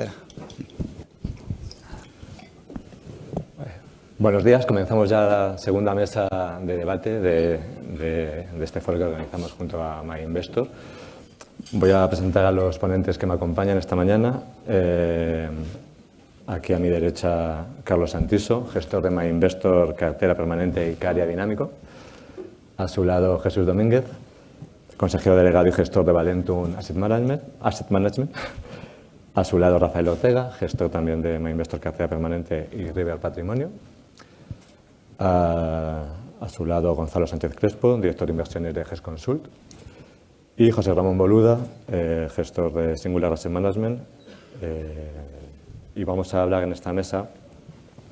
tercera. Buenos días, comenzamos ya la segunda mesa de debate de este foro que organizamos junto a MyInvestor. Voy a presentar a los ponentes que me acompañan esta mañana. Aquí a mi derecha, Carlos Santiso, gestor de MyInvestor, cartera permanente y CARIA Dinámico. A su lado, Jesús Domínguez, consejero delegado y gestor de Valentum Asset Management. A su lado, Rafael Ortega, gestor también de MyInvestor, cartera permanente y River Patrimonio. A su lado, Gonzalo Sánchez Crespo, director de inversiones de GES Consult. Y José Ramón Boluda, gestor de Singular Asset Management. Y vamos a hablar en esta mesa,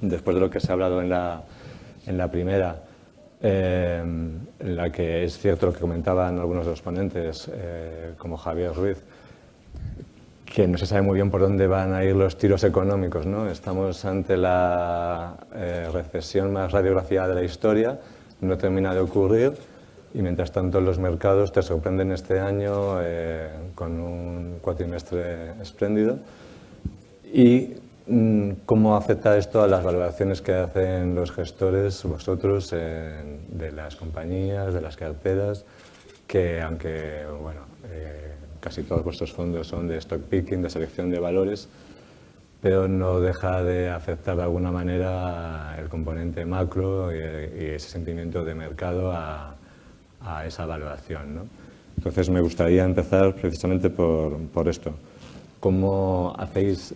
después de lo que se ha hablado en la primera, en la que es cierto lo que comentaban algunos de los ponentes, como Javier Ruiz, que no se sabe muy bien por dónde van a ir los tiros económicos, ¿no? Estamos ante la recesión más radiografiada de la historia, no termina de ocurrir y mientras tanto los mercados te sorprenden este año con un cuatrimestre espléndido. ¿Y cómo afecta esto a las valoraciones que hacen los gestores, vosotros, de las compañías, de las carteras, que aunque, bueno, casi todos vuestros fondos son de stock picking, de selección de valores, pero no deja de afectar de alguna manera el componente macro y ese sentimiento de mercado a esa valoración, ¿no? Entonces me gustaría empezar precisamente por esto. ¿Cómo hacéis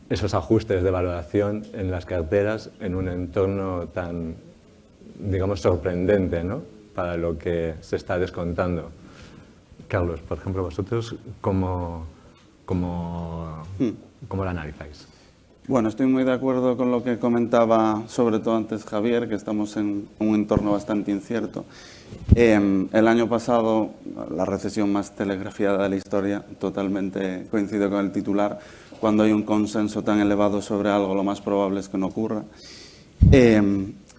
esos ajustes de valoración en las carteras en un entorno tan, digamos, sorprendente, ¿no?, para lo que se está descontando? Carlos, por ejemplo, vosotros, ¿cómo lo analizáis? Bueno, estoy muy de acuerdo con lo que comentaba, sobre todo antes Javier, que estamos en un entorno bastante incierto. El año pasado, la recesión más telegrafiada de la historia, totalmente coincido con el titular, cuando hay un consenso tan elevado sobre algo, lo más probable es que no ocurra.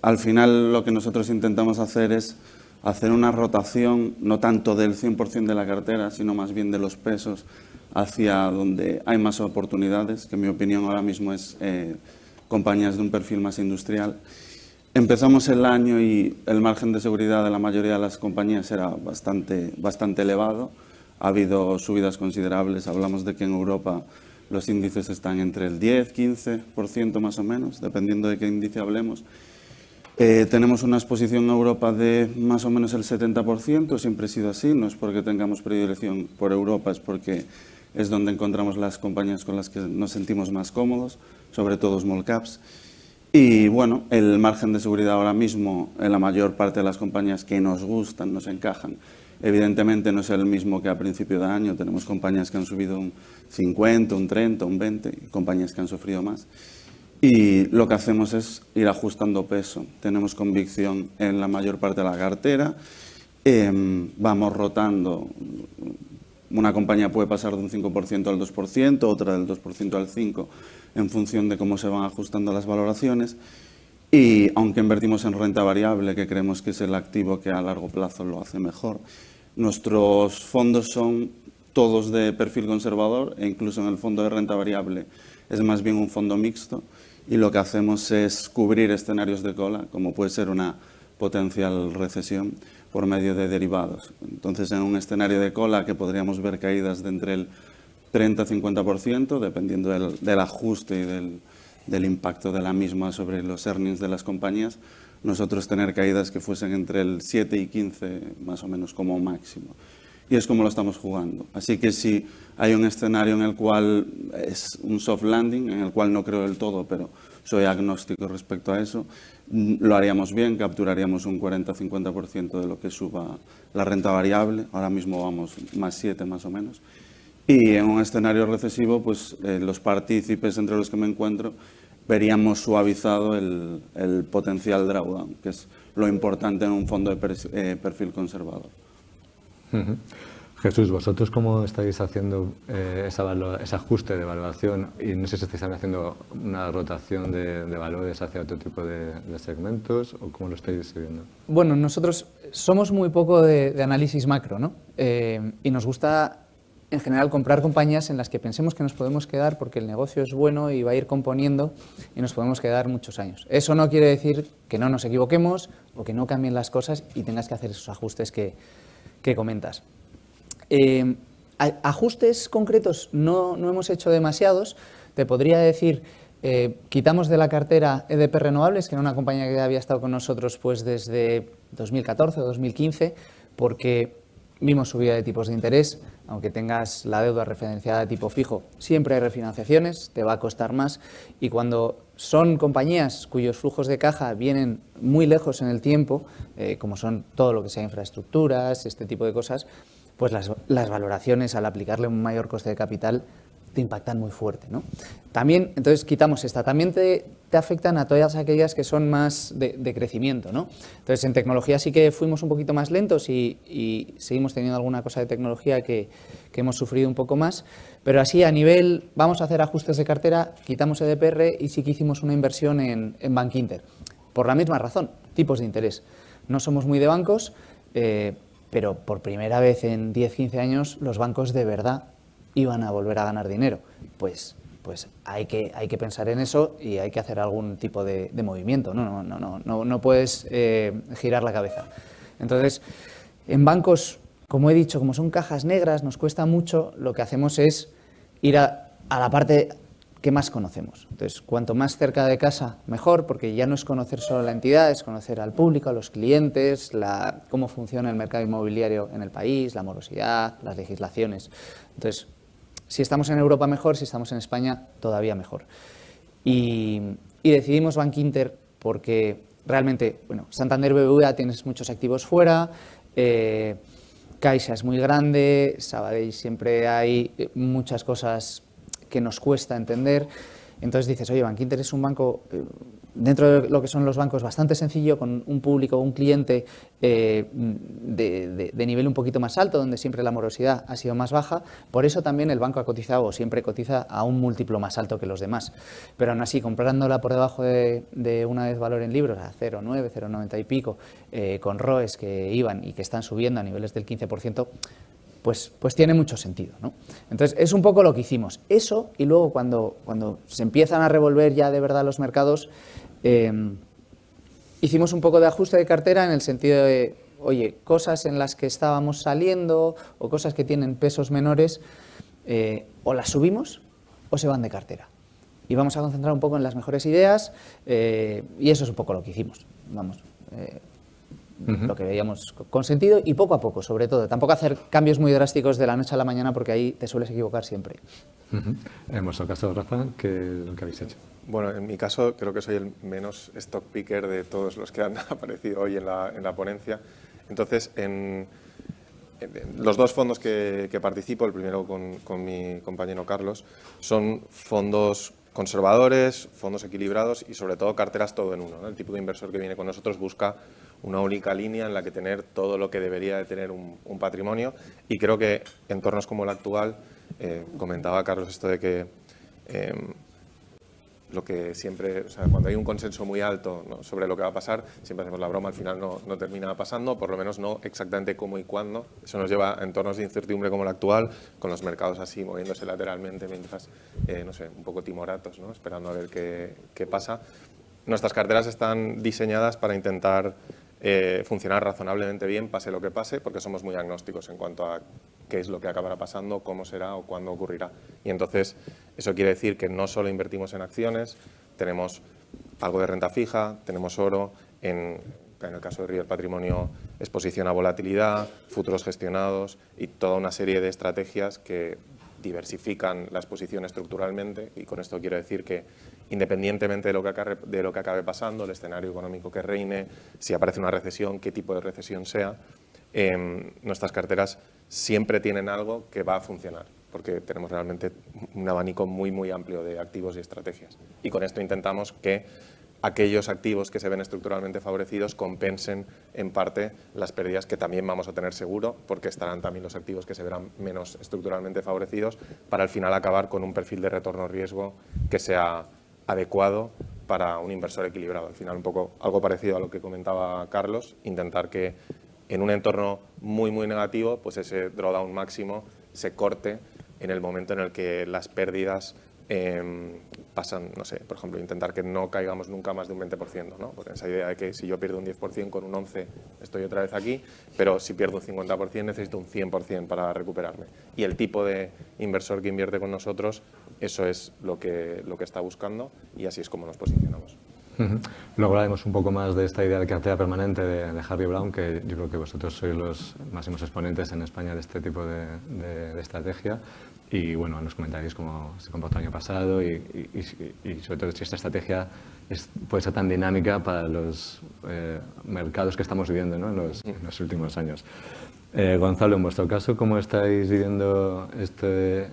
Al final, lo que nosotros intentamos hacer es hacer una rotación, no tanto del 100% de la cartera, sino más bien de los pesos hacia donde hay más oportunidades, que en mi opinión ahora mismo es compañías de un perfil más industrial. Empezamos el año y el margen de seguridad de la mayoría de las compañías era bastante elevado. Ha habido subidas considerables, hablamos de que en Europa los índices están entre el 10-15% más o menos, dependiendo de qué índice hablemos. Tenemos una exposición en Europa de más o menos el 70%, siempre ha sido así, no es porque tengamos predilección por Europa, es porque es donde encontramos las compañías con las que nos sentimos más cómodos, sobre todo small caps. Y bueno, el margen de seguridad ahora mismo en la mayor parte de las compañías que nos gustan, nos encajan, evidentemente no es el mismo que a principio de año. Tenemos compañías que han subido un 50, un 30, un 20, y compañías que han sufrido más. Y lo que hacemos es ir ajustando peso. Tenemos convicción en la mayor parte de la cartera. Vamos rotando. Una compañía puede pasar de un 5% al 2%, otra del 2% al 5%, en función de cómo se van ajustando las valoraciones. Y aunque invertimos en renta variable, que creemos que es el activo que a largo plazo lo hace mejor, nuestros fondos son todos de perfil conservador, e incluso en el fondo de renta variable es más bien un fondo mixto. Y lo que hacemos es cubrir escenarios de cola, como puede ser una potencial recesión, por medio de derivados. Entonces, en un escenario de cola que podríamos ver caídas de entre el 30-50%, dependiendo del ajuste y del impacto de la misma sobre los earnings de las compañías, nosotros tener caídas que fuesen entre el 7 y 15 más o menos como máximo. Y es como lo estamos jugando. Así que si hay un escenario en el cual es un soft landing, en el cual no creo del todo, pero soy agnóstico respecto a eso, lo haríamos bien, capturaríamos un 40-50% de lo que suba la renta variable. Ahora mismo vamos más 7 más o menos. Y en un escenario recesivo, pues los partícipes entre los que me encuentro veríamos suavizado el potencial drawdown, que es lo importante en un fondo de perfil conservador. Jesús, ¿vosotros cómo estáis haciendo ese ajuste de valoración? Y no sé si estáis haciendo una rotación de valores hacia otro tipo de segmentos o cómo lo estáis viendo. Bueno, nosotros somos muy poco de análisis macro, ¿no? Y nos gusta en general, comprar compañías en las que pensemos que nos podemos quedar porque el negocio es bueno y va a ir componiendo y nos podemos quedar muchos años. Eso no quiere decir que no nos equivoquemos o que no cambien las cosas y tengas que hacer esos ajustes que comentas. Ajustes concretos no hemos hecho demasiados. Te podría decir, quitamos de la cartera EDP Renovables, que era una compañía que había estado con nosotros pues desde 2014 o 2015, porque vimos subida de tipos de interés. Aunque tengas la deuda referenciada de tipo fijo, siempre hay refinanciaciones, te va a costar más, y cuando son compañías cuyos flujos de caja vienen muy lejos en el tiempo, como son todo lo que sea infraestructuras, este tipo de cosas, pues las valoraciones, al aplicarle un mayor coste de capital, te impactan muy fuerte, ¿no? También, entonces quitamos esta, también te afectan a todas aquellas que son más de crecimiento, ¿no? Entonces en tecnología sí que fuimos un poquito más lentos y seguimos teniendo alguna cosa de tecnología que hemos sufrido un poco más, pero así a nivel, vamos a hacer ajustes de cartera, quitamos EDPR y sí que hicimos una inversión en Bankinter, por la misma razón, tipos de interés. No somos muy de bancos, pero por primera vez en 10-15 años los bancos de verdad iban a volver a ganar dinero. Pues hay que pensar en eso y hay que hacer algún tipo de movimiento. No puedes girar la cabeza. Entonces, en bancos, como he dicho, como son cajas negras, nos cuesta mucho, lo que hacemos es ir a la parte que más conocemos. Entonces, cuanto más cerca de casa, mejor, porque ya no es conocer solo la entidad, es conocer al público, a los clientes, cómo funciona el mercado inmobiliario en el país, la morosidad, las legislaciones. Entonces, si estamos en Europa, mejor; si estamos en España, todavía mejor. Y decidimos Bankinter porque realmente, bueno, Santander BBVA tienes muchos activos fuera, Caixa es muy grande, Sabadell siempre hay muchas cosas que nos cuesta entender. Entonces dices, oye, Bankinter es un banco, dentro de lo que son los bancos, bastante sencillo, con un público, un cliente de nivel un poquito más alto, donde siempre la morosidad ha sido más baja. Por eso también el banco ha cotizado, o siempre cotiza, a un múltiplo más alto que los demás. Pero aún así, comprándola por debajo de una vez valor en libros, a 0,9, 0,90 y pico, con ROEs que iban y que están subiendo a niveles del 15%, pues tiene mucho sentido, ¿no? Entonces, es un poco lo que hicimos. Eso, y luego cuando se empiezan a revolver ya de verdad los mercados, hicimos un poco de ajuste de cartera en el sentido de, oye, cosas en las que estábamos saliendo o cosas que tienen pesos menores, o las subimos o se van de cartera. Y vamos a concentrar un poco en las mejores ideas, y eso es un poco lo que hicimos. Vamos, lo que veíamos con sentido y poco a poco, sobre todo. Tampoco hacer cambios muy drásticos de la noche a la mañana, porque ahí te sueles equivocar siempre. En vuestro caso, Rafa, ¿qué habéis hecho? Bueno, en mi caso creo que soy el menos stock picker de todos los que han aparecido hoy en la ponencia. Entonces, en los dos fondos que participo, el primero con mi compañero Carlos, son fondos conservadores, fondos equilibrados y sobre todo carteras todo en uno, ¿no? El tipo de inversor que viene con nosotros busca una única línea en la que tener todo lo que debería de tener un patrimonio, y creo que entornos como el actual, comentaba Carlos esto de que lo que siempre, o sea, cuando hay un consenso muy alto, ¿no?, sobre lo que va a pasar, siempre hacemos la broma, al final no termina pasando, por lo menos no exactamente cómo y cuándo. Eso nos lleva a entornos de incertidumbre como el actual, con los mercados así moviéndose lateralmente mientras, no sé, un poco timoratos, ¿no?, esperando a ver qué pasa. Nuestras carteras están diseñadas para intentar funcionar razonablemente bien, pase lo que pase, porque somos muy agnósticos en cuanto a qué es lo que acabará pasando, cómo será o cuándo ocurrirá. Y entonces eso quiere decir que no solo invertimos en acciones, tenemos algo de renta fija, tenemos oro, en el caso de Real Patrimonio, exposición a volatilidad, futuros gestionados y toda una serie de estrategias que diversifican la exposición estructuralmente. Y con esto quiero decir que, independientemente de lo que acabe pasando, el escenario económico que reine, si aparece una recesión, qué tipo de recesión sea, nuestras carteras siempre tienen algo que va a funcionar, porque tenemos realmente un abanico muy, muy amplio de activos y estrategias. Y con esto intentamos que aquellos activos que se ven estructuralmente favorecidos compensen en parte las pérdidas que también vamos a tener seguro, porque estarán también los activos que se verán menos estructuralmente favorecidos, para al final acabar con un perfil de retorno-riesgo que sea adecuado para un inversor equilibrado. Al final, un poco algo parecido a lo que comentaba Carlos, intentar que en un entorno muy, muy negativo, pues ese drawdown máximo se corte en el momento en el que las pérdidas pasan, no sé, por ejemplo, intentar que no caigamos nunca más de un 20%, ¿no? Porque esa idea de que si yo pierdo un 10% con un 11 estoy otra vez aquí, pero si pierdo un 50% necesito un 100% para recuperarme. Y el tipo de inversor que invierte con nosotros, eso es lo que está buscando y así es como nos posicionamos. Luego hablaremos un poco más de esta idea de cartera permanente de Harvey Brown, que yo creo que vosotros sois los máximos exponentes en España de este tipo de estrategia. Y bueno, nos comentaréis cómo se comportó el año pasado y sobre todo si esta estrategia puede ser tan dinámica para los mercados que estamos viviendo, ¿no? en los últimos años. Gonzalo, en vuestro caso, ¿cómo estáis viviendo este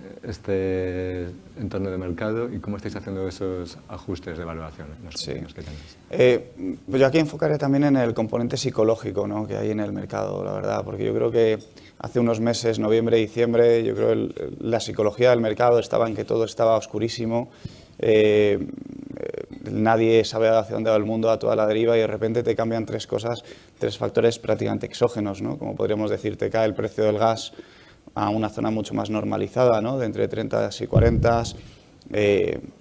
entorno de mercado y cómo estáis haciendo esos ajustes de evaluación en los años que tenéis? Pues yo aquí enfocaré también en el componente psicológico, ¿no? que hay en el mercado, la verdad, porque yo creo que hace unos meses, noviembre, diciembre, yo creo que la psicología del mercado estaba en que todo estaba oscurísimo, nadie sabe hacia dónde va el mundo, a toda la deriva, y de repente te cambian tres factores prácticamente exógenos, ¿no? Como podríamos decir, te cae el precio del gas a una zona mucho más normalizada, ¿no? De entre 30 y 40,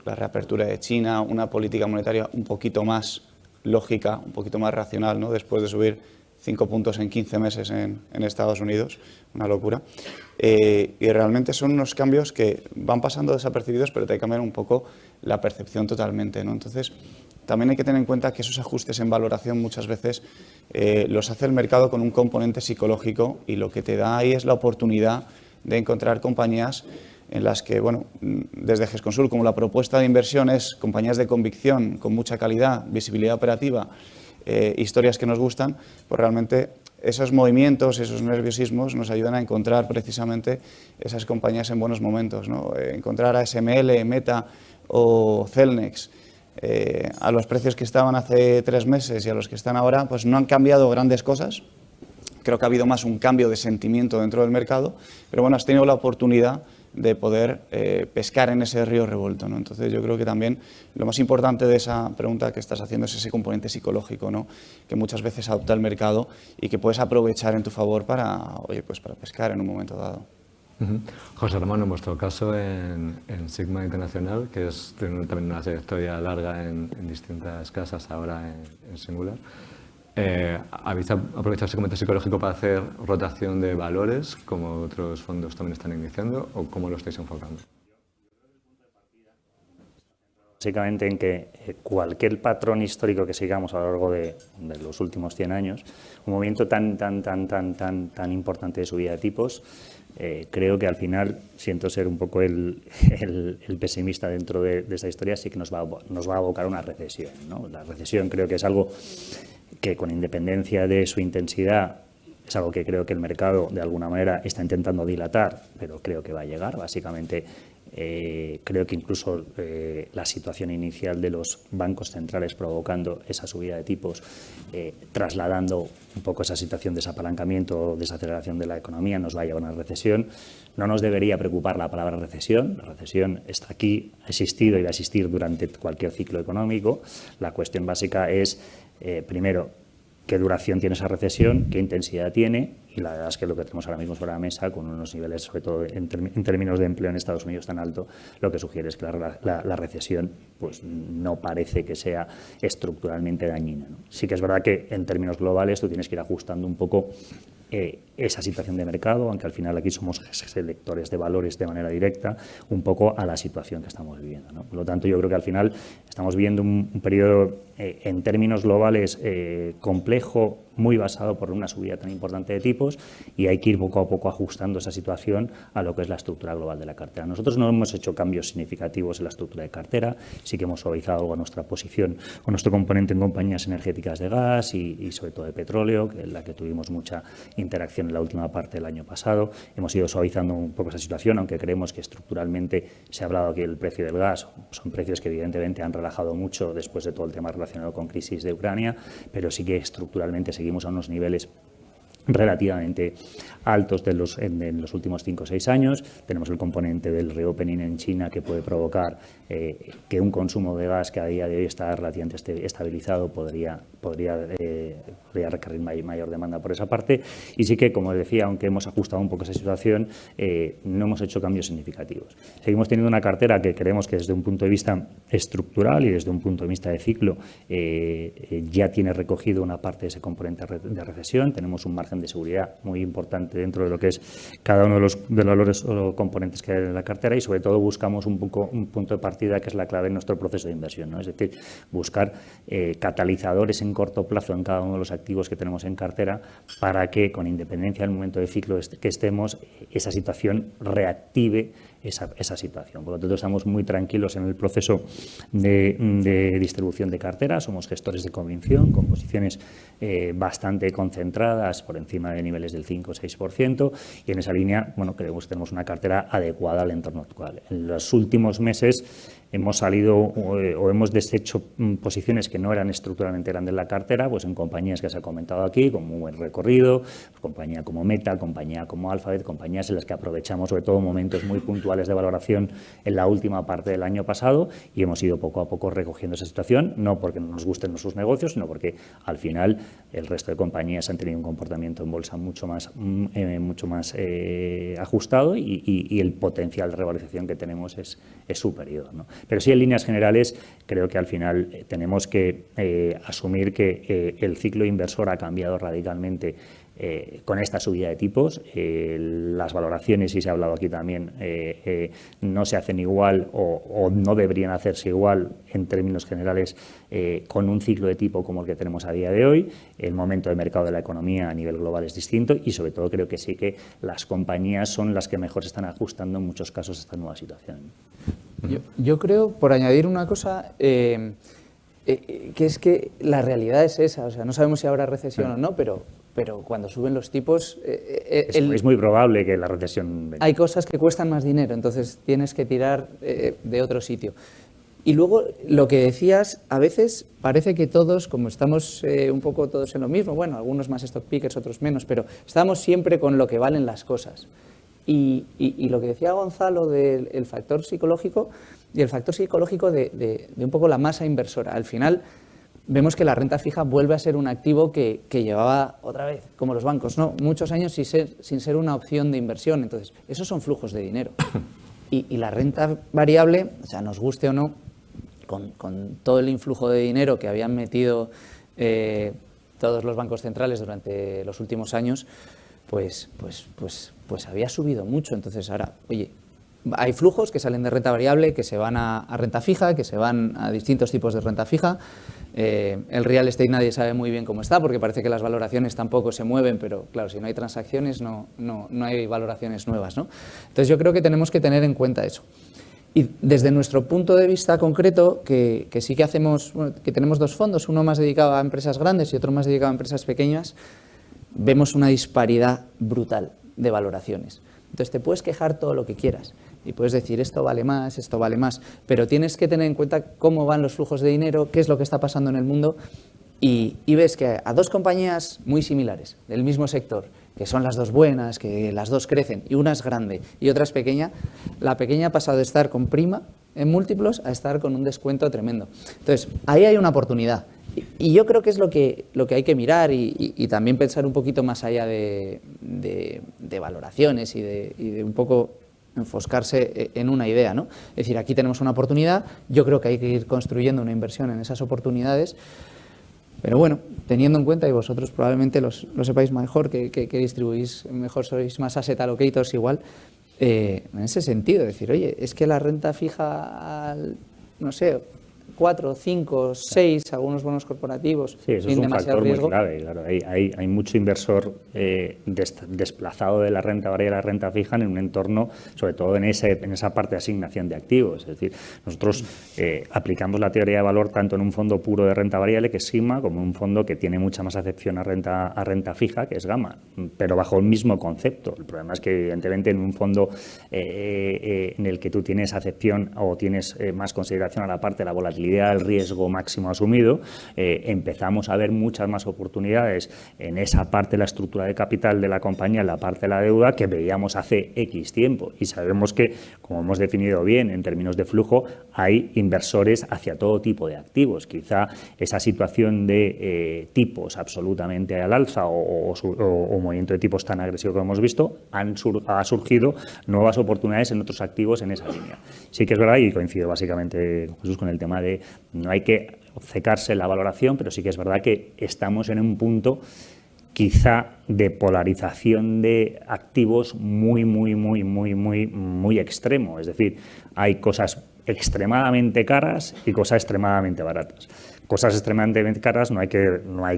la reapertura de China, una política monetaria un poquito más lógica, un poquito más racional, ¿no? Después de subir 5 puntos en 15 meses en Estados Unidos, una locura. Y realmente son unos cambios que van pasando desapercibidos, pero te cambian un poco la percepción totalmente, ¿no? Entonces, también hay que tener en cuenta que esos ajustes en valoración muchas veces los hace el mercado con un componente psicológico, y lo que te da ahí es la oportunidad de encontrar compañías en las que, bueno, desde GESConsul, como la propuesta de inversión es compañías de convicción, con mucha calidad, visibilidad operativa, historias que nos gustan, pues realmente esos movimientos, esos nerviosismos nos ayudan a encontrar precisamente esas compañías en buenos momentos, ¿no? Encontrar a SML, Meta o Celnex a los precios que estaban hace 3 meses y a los que están ahora, pues no han cambiado grandes cosas. Creo que ha habido más un cambio de sentimiento dentro del mercado, pero bueno, has tenido la oportunidad de poder pescar en ese río revuelto, ¿no? Entonces yo creo que también lo más importante de esa pregunta que estás haciendo es ese componente psicológico, ¿no? Que muchas veces adopta el mercado y que puedes aprovechar en tu favor para, oye, pues para pescar en un momento dado. José Ramón, en vuestro caso en Sigma Internacional, que tiene también una trayectoria larga en distintas casas, ahora en Singular, ¿habéis aprovechado ese componente psicológico para hacer rotación de valores, como otros fondos también están iniciando, o cómo lo estáis enfocando? Básicamente en que cualquier patrón histórico que sigamos a lo largo de los últimos 100 años, un movimiento tan importante de subida de tipos, creo que al final, siento ser un poco el pesimista dentro de esta historia, sí que nos va a abocar a una recesión, ¿no? La recesión creo que es algo que, con independencia de su intensidad, es algo que creo que el mercado de alguna manera está intentando dilatar, pero creo que va a llegar. Básicamente, creo que incluso la situación inicial de los bancos centrales provocando esa subida de tipos, trasladando un poco esa situación de desapalancamiento o desaceleración de la economía, nos va a llevar a una recesión. No nos debería preocupar la palabra recesión. La recesión está aquí, ha existido y va a existir durante cualquier ciclo económico. La cuestión básica es, primero, qué duración tiene esa recesión, qué intensidad tiene, y la verdad es que lo que tenemos ahora mismo sobre la mesa, con unos niveles, sobre todo en términos de empleo en Estados Unidos tan alto, lo que sugiere es que la recesión pues no parece que sea estructuralmente dañina, ¿no? Sí que es verdad que en términos globales tú tienes que ir ajustando un poco esa situación de mercado, aunque al final aquí somos selectores de valores de manera directa, un poco a la situación que estamos viviendo, ¿no? Por lo tanto, yo creo que al final estamos viviendo un periodo en términos globales complejo, muy basado por una subida tan importante de tipos, y hay que ir poco a poco ajustando esa situación a lo que es la estructura global de la cartera. Nosotros no hemos hecho cambios significativos en la estructura de cartera, sí que hemos suavizado algo nuestra posición o nuestro componente en compañías energéticas de gas y sobre todo de petróleo, que es la que tuvimos mucha interacción en la última parte del año pasado. Hemos ido suavizando un poco esa situación, aunque creemos que estructuralmente se ha hablado que el precio del gas son precios que evidentemente han relajado mucho después de todo el tema relacionado con crisis de Ucrania, pero sí que estructuralmente seguimos a unos niveles relativamente altos en los últimos 5 o 6 años. Tenemos el componente del reopening en China, que puede provocar que un consumo de gas que a día de hoy está relativamente estabilizado podría requerir mayor demanda por esa parte. Y sí que, como decía, aunque hemos ajustado un poco esa situación, no hemos hecho cambios significativos. Seguimos teniendo una cartera que creemos que desde un punto de vista estructural y desde un punto de vista de ciclo ya tiene recogido una parte de ese componente de recesión. Tenemos un margen de seguridad muy importante dentro de lo que es cada uno de los valores o componentes que hay en la cartera, y sobre todo buscamos un punto de partida que es la clave en nuestro proceso de inversión, ¿no? Es decir, buscar catalizadores en corto plazo en cada uno de los activos que tenemos en cartera para que, con independencia del momento de ciclo que estemos, esa situación reactive esa situación. Por lo tanto, estamos muy tranquilos en el proceso de distribución de cartera. Somos gestores de convicción con posiciones bastante concentradas por encima de niveles del 5 o 6%, y en esa línea, bueno, creemos que tenemos una cartera adecuada al entorno actual. En los últimos meses hemos salido o hemos deshecho posiciones que no eran estructuralmente grandes en la cartera, pues en compañías que se ha comentado aquí, con muy buen recorrido, compañía como Meta, compañía como Alphabet, compañías en las que aprovechamos sobre todo momentos muy puntuales de valoración en la última parte del año pasado, y hemos ido poco a poco recogiendo esa situación, no porque no nos gusten nuestros negocios, sino porque al final el resto de compañías han tenido un comportamiento en bolsa mucho más ajustado, y el potencial de revalorización que tenemos es superior, ¿no? Pero sí, en líneas generales, creo que al final tenemos que asumir que el ciclo inversor ha cambiado radicalmente con esta subida de tipos. Las valoraciones, y se ha hablado aquí también, no se hacen igual o no deberían hacerse igual en términos generales con un ciclo de tipo como el que tenemos a día de hoy. El momento de mercado de la economía a nivel global es distinto, y sobre todo creo que sí que las compañías son las que mejor se están ajustando en muchos casos a esta nueva situación. Yo creo, por añadir una cosa, que es que la realidad es esa. O sea, no sabemos si habrá recesión o no, pero cuando suben los tipos... es muy probable que la recesión... Hay cosas que cuestan más dinero, entonces tienes que tirar de otro sitio. Y luego, lo que decías, a veces parece que todos, como estamos un poco todos en lo mismo, bueno, algunos más stock pickers, otros menos, pero estamos siempre con lo que valen las cosas. Y lo que decía Gonzalo del factor psicológico, y el factor psicológico de un poco la masa inversora. Al final vemos que la renta fija vuelve a ser un activo que llevaba, otra vez, como los bancos, ¿no?, muchos años sin ser una opción de inversión. Entonces, esos son flujos de dinero. Y la renta variable, o sea, nos guste o no, con todo el influjo de dinero que habían metido todos los bancos centrales durante los últimos años, pues había subido mucho. Entonces ahora, oye, hay flujos que salen de renta variable, que se van a renta fija, que se van a distintos tipos de renta fija. El real estate nadie sabe muy bien cómo está, porque parece que las valoraciones tampoco se mueven, pero claro, si no hay transacciones no hay valoraciones nuevas, ¿no? Entonces yo creo que tenemos que tener en cuenta eso. Y desde nuestro punto de vista concreto, que sí que hacemos, bueno, que tenemos dos fondos, uno más dedicado a empresas grandes y otro más dedicado a empresas pequeñas, vemos una disparidad brutal de valoraciones. Entonces te puedes quejar todo lo que quieras y puedes decir esto vale más, pero tienes que tener en cuenta cómo van los flujos de dinero, qué es lo que está pasando en el mundo, y ves que a dos compañías muy similares, del mismo sector, que son las dos buenas, que las dos crecen, y una es grande y otra es pequeña, la pequeña ha pasado de estar con prima en múltiplos a estar con un descuento tremendo. Entonces, ahí hay una oportunidad. Y yo creo que es lo que hay que mirar y también pensar un poquito más allá de valoraciones y de un poco enfoscarse en una idea, ¿no? Es decir, aquí tenemos una oportunidad, yo creo que hay que ir construyendo una inversión en esas oportunidades, pero bueno, teniendo en cuenta, y vosotros probablemente lo sepáis mejor, que distribuís mejor, sois más asset allocators igual, en ese sentido, decir, oye, es que la renta fija, no sé, 4, 5, 6, algunos bonos corporativos, sí, eso sin es un demasiado factor riesgo. muy clave, claro. Hay mucho inversor desplazado de la renta variable a la renta fija en un entorno, sobre todo en esa parte de asignación de activos. Es decir, nosotros aplicamos la teoría de valor tanto en un fondo puro de renta variable, que es Sigma, como en un fondo que tiene mucha más acepción a renta fija, que es Gamma, pero bajo el mismo concepto. El problema es que, evidentemente, en un fondo en el que tú tienes acepción o tienes más consideración a la parte de la volatilidad idea del riesgo máximo asumido, empezamos a ver muchas más oportunidades en esa parte de la estructura de capital de la compañía, en la parte de la deuda, que veíamos hace X tiempo. Y sabemos que, como hemos definido bien en términos de flujo, hay inversores hacia todo tipo de activos. Quizá esa situación de tipos absolutamente al alza o movimiento de tipos tan agresivo que hemos visto, ha surgido nuevas oportunidades en otros activos en esa línea. Sí que es verdad, y coincido básicamente, Jesús, con el tema de no hay que obcecarse en la valoración, pero sí que es verdad que estamos en un punto quizá de polarización de activos muy extremo. Es decir, hay cosas extremadamente caras y cosas extremadamente baratas. Cosas extremadamente caras no hay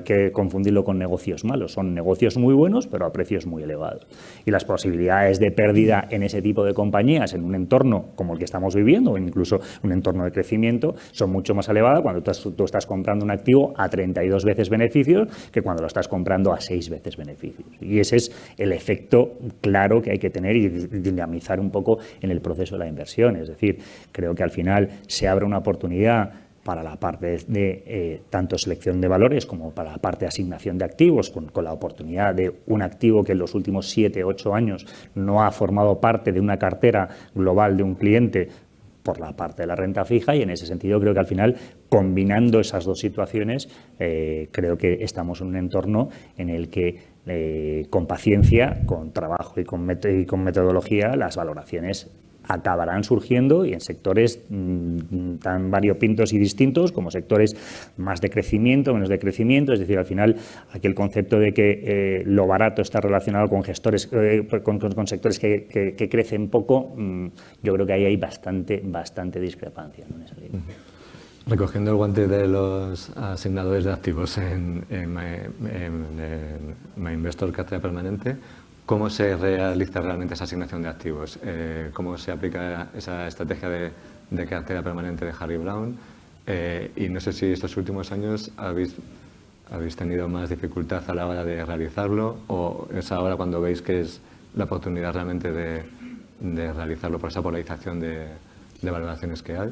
que confundirlo con negocios malos. Son negocios muy buenos, pero a precios muy elevados. Y las posibilidades de pérdida en ese tipo de compañías, en un entorno como el que estamos viviendo, o incluso un entorno de crecimiento, son mucho más elevadas cuando tú estás comprando un activo a 32 veces beneficios que cuando lo estás comprando a 6 veces beneficios. Y ese es el efecto claro que hay que tener y dinamizar un poco en el proceso de la inversión. Es decir, creo que al final se abre una oportunidad para la parte de tanto selección de valores como para la parte de asignación de activos, con la oportunidad de un activo que en los últimos 7 u 8 años no ha formado parte de una cartera global de un cliente por la parte de la renta fija, y en ese sentido creo que al final, combinando esas dos situaciones, creo que estamos en un entorno en el que con paciencia, con trabajo y con metodología, las valoraciones acabarán surgiendo, y en sectores tan variopintos y distintos como sectores más de crecimiento, menos de crecimiento. Es decir, al final, aquí el concepto de que lo barato está relacionado con gestores, con sectores que crecen poco, yo creo que ahí hay bastante discrepancia, ¿no?, en esa línea. Recogiendo el guante de los asignadores de activos en My Investor Cartera Permanente, ¿cómo se realiza realmente esa asignación de activos? ¿Cómo se aplica esa estrategia de cartera permanente de Harry Brown? Y no sé si estos últimos años habéis tenido más dificultad a la hora de realizarlo, o es ahora cuando veis que es la oportunidad realmente de realizarlo por esa polarización de valoraciones que hay.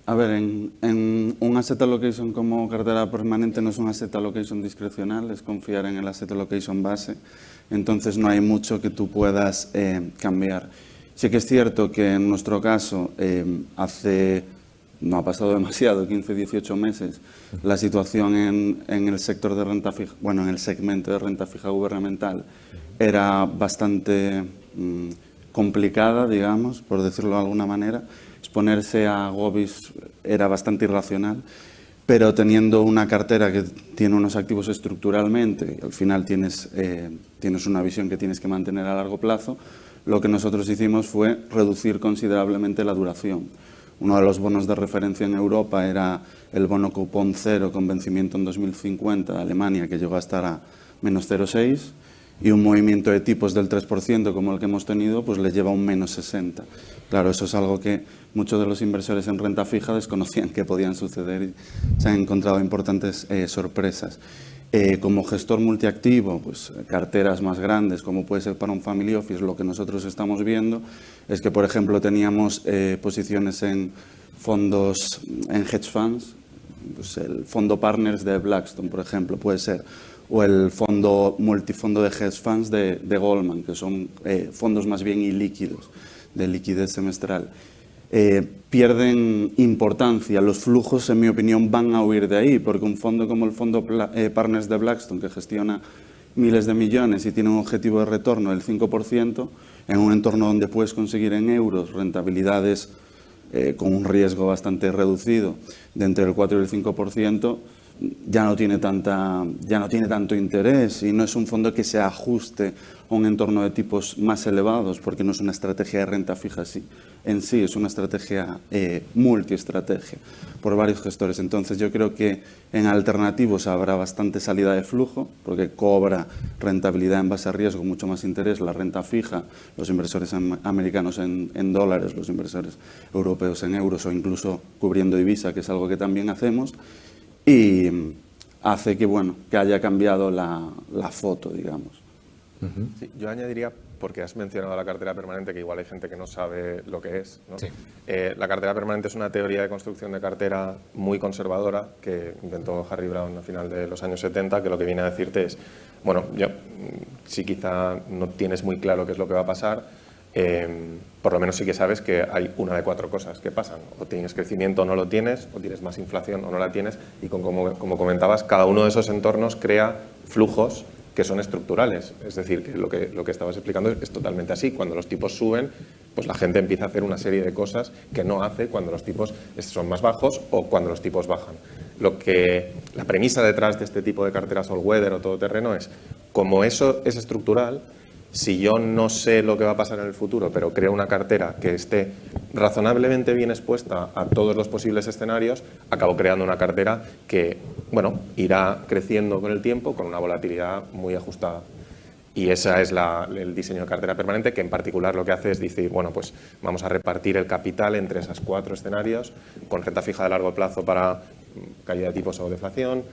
A ver, en un asset allocation como cartera permanente no es un asset allocation discrecional, es confiar en el asset allocation base, entonces no hay mucho que tú puedas cambiar. Sí que es cierto que en nuestro caso, no ha pasado demasiado, 15, 18 meses, la situación en el sector de renta fija, bueno, en el segmento de renta fija gubernamental era bastante complicada, digamos, por decirlo de alguna manera. Exponerse a govies era bastante irracional, pero teniendo una cartera que tiene unos activos estructuralmente, y al final tienes una visión que tienes que mantener a largo plazo, lo que nosotros hicimos fue reducir considerablemente la duración. Uno de los bonos de referencia en Europa era el bono cupón cero con vencimiento en 2050 de Alemania, que llegó a estar a menos 0,6, y un movimiento de tipos del 3% como el que hemos tenido, pues le lleva a un menos 60. Claro, eso es algo que muchos de los inversores en renta fija desconocían que podían suceder y se han encontrado importantes sorpresas. Como gestor multiactivo, pues carteras más grandes, como puede ser para un family office, lo que nosotros estamos viendo es que, por ejemplo, teníamos posiciones en fondos, en hedge funds, pues el fondo Partners de Blackstone, por ejemplo, puede ser, o el fondo multifondo de hedge funds de Goldman, que son fondos más bien ilíquidos, de liquidez semestral. Pierden importancia, los flujos, en mi opinión, van a huir de ahí, porque un fondo como el fondo Partners de Blackstone, que gestiona miles de millones y tiene un objetivo de retorno del 5%, en un entorno donde puedes conseguir en euros rentabilidades con un riesgo bastante reducido de entre el 4 y el 5%, ya no tiene tanto interés, y no es un fondo que se ajuste a un entorno de tipos más elevados, porque no es una estrategia de renta fija en sí, es una estrategia multiestrategia por varios gestores. Entonces yo creo que en alternativos habrá bastante salida de flujo, porque cobra rentabilidad en base a riesgo, mucho más interés la renta fija, los inversores americanos en dólares, los inversores europeos en euros, o incluso cubriendo divisa, que es algo que también hacemos. Y hace que, bueno, que haya cambiado la foto, digamos. Sí, yo añadiría porque has mencionado la cartera permanente, que igual hay gente que no sabe lo que es, ¿no? Sí. La cartera permanente es una teoría de construcción de cartera muy conservadora que inventó Harry Browne a final de los años 70, que lo que viene a decirte es, bueno, si quizá no tienes muy claro qué es lo que va a pasar, por lo menos sí que sabes que hay una de 4 cosas que pasan. O tienes crecimiento o no lo tienes, o tienes más inflación o no la tienes, y como comentabas, cada uno de esos entornos crea flujos que son estructurales. Es decir, que lo que estabas explicando es totalmente así. Cuando los tipos suben, pues la gente empieza a hacer una serie de cosas que no hace cuando los tipos son más bajos o cuando los tipos bajan. La premisa detrás de este tipo de carteras all-weather o todoterreno es, como eso es estructural, si yo no sé lo que va a pasar en el futuro, pero creo una cartera que esté razonablemente bien expuesta a todos los posibles escenarios, acabo creando una cartera que, bueno, irá creciendo con el tiempo con una volatilidad muy ajustada. Y ese es el diseño de cartera permanente, que en particular lo que hace es decir, bueno, pues vamos a repartir el capital entre esos 4 escenarios, con renta fija de largo plazo para caída de tipos o deflación,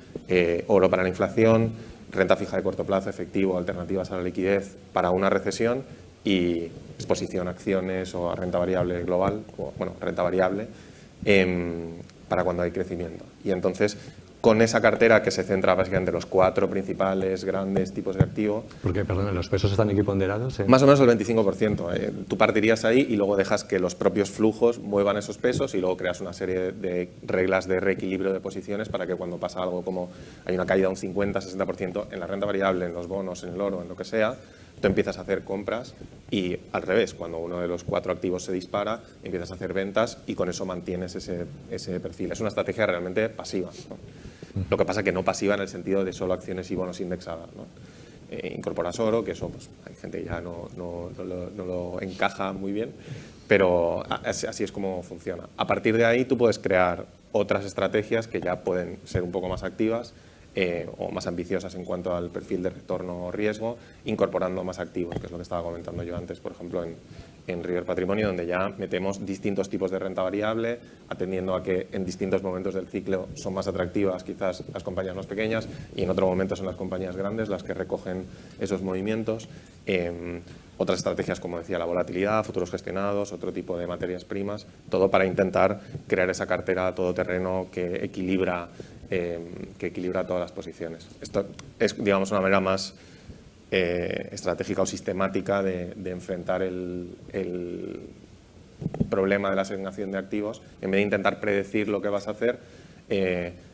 oro para la inflación, renta fija de corto plazo, efectivo, alternativas a la liquidez para una recesión y exposición a acciones o a renta variable global, renta variable, para cuando hay crecimiento. Y entonces, con esa cartera que se centra básicamente en los 4 principales grandes tipos de activo. Porque, perdón, ¿los pesos están equiponderados? Más o menos el 25%. Tú partirías ahí y luego dejas que los propios flujos muevan esos pesos y luego creas una serie de reglas de reequilibrio de posiciones para que cuando pasa algo como hay una caída de un 50-60% en la renta variable, en los bonos, en el oro, en lo que sea, tú empiezas a hacer compras y al revés, cuando uno de los 4 activos se dispara, empiezas a hacer ventas y con eso mantienes ese perfil. Es una estrategia realmente pasiva, ¿no? Lo que pasa es que no pasiva en el sentido de solo acciones y bonos indexadas, ¿no? Incorporas oro, que eso pues, hay gente que ya no lo encaja muy bien, pero así es como funciona. A partir de ahí tú puedes crear otras estrategias que ya pueden ser un poco más activas o más ambiciosas en cuanto al perfil de retorno o riesgo, incorporando más activos, que es lo que estaba comentando yo antes, por ejemplo, en River Patrimonio, donde ya metemos distintos tipos de renta variable, atendiendo a que en distintos momentos del ciclo son más atractivas quizás las compañías más pequeñas y en otro momento son las compañías grandes las que recogen esos movimientos. Otras estrategias, como decía, la volatilidad, futuros gestionados, otro tipo de materias primas, todo para intentar crear esa cartera todoterreno que equilibra todas las posiciones. Esto es, digamos, una manera más estratégica o sistemática de enfrentar el problema de la asignación de activos. En vez de intentar predecir lo que vas a hacer,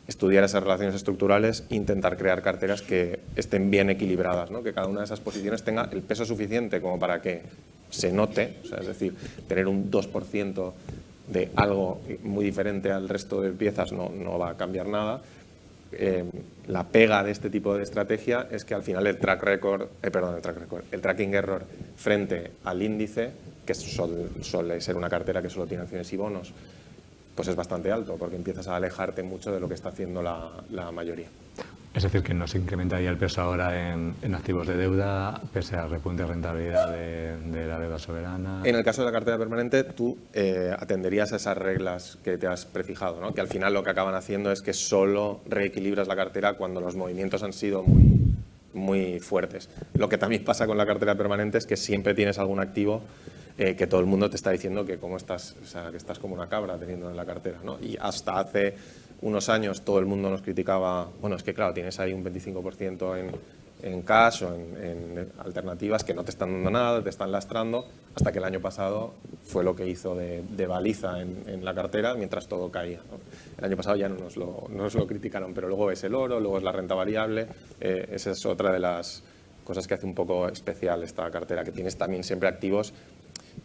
estudiar esas relaciones estructurales e intentar crear carteras que estén bien equilibradas, ¿no? Que cada una de esas posiciones tenga el peso suficiente como para que se note, o sea, es decir, tener un 2% de algo muy diferente al resto de piezas no va a cambiar nada. La pega de este tipo de estrategia es que al final el tracking error frente al índice, que suele ser una cartera que solo tiene acciones y bonos, pues es bastante alto, porque empiezas a alejarte mucho de lo que está haciendo la mayoría. Es decir, que no se incrementaría el peso ahora en activos de deuda, pese al repunte de rentabilidad de la deuda soberana. En el caso de la cartera permanente, tú atenderías a esas reglas que te has prefijado, ¿no? Que al final lo que acaban haciendo es que solo reequilibras la cartera cuando los movimientos han sido muy fuertes. Lo que también pasa con la cartera permanente es que siempre tienes algún activo que todo el mundo te está diciendo que cómo estás, o sea, que estás como una cabra teniendo en la cartera, ¿no? Y hasta hace unos años todo el mundo nos criticaba, bueno, es que claro, tienes ahí un 25% en cash o en alternativas que no te están dando nada, te están lastrando, hasta que el año pasado fue lo que hizo de baliza en la cartera mientras todo caía, ¿no? El año pasado ya no nos lo criticaron, pero luego es el oro, luego es la renta variable, esa es otra de las cosas que hace un poco especial esta cartera, que tienes también siempre activos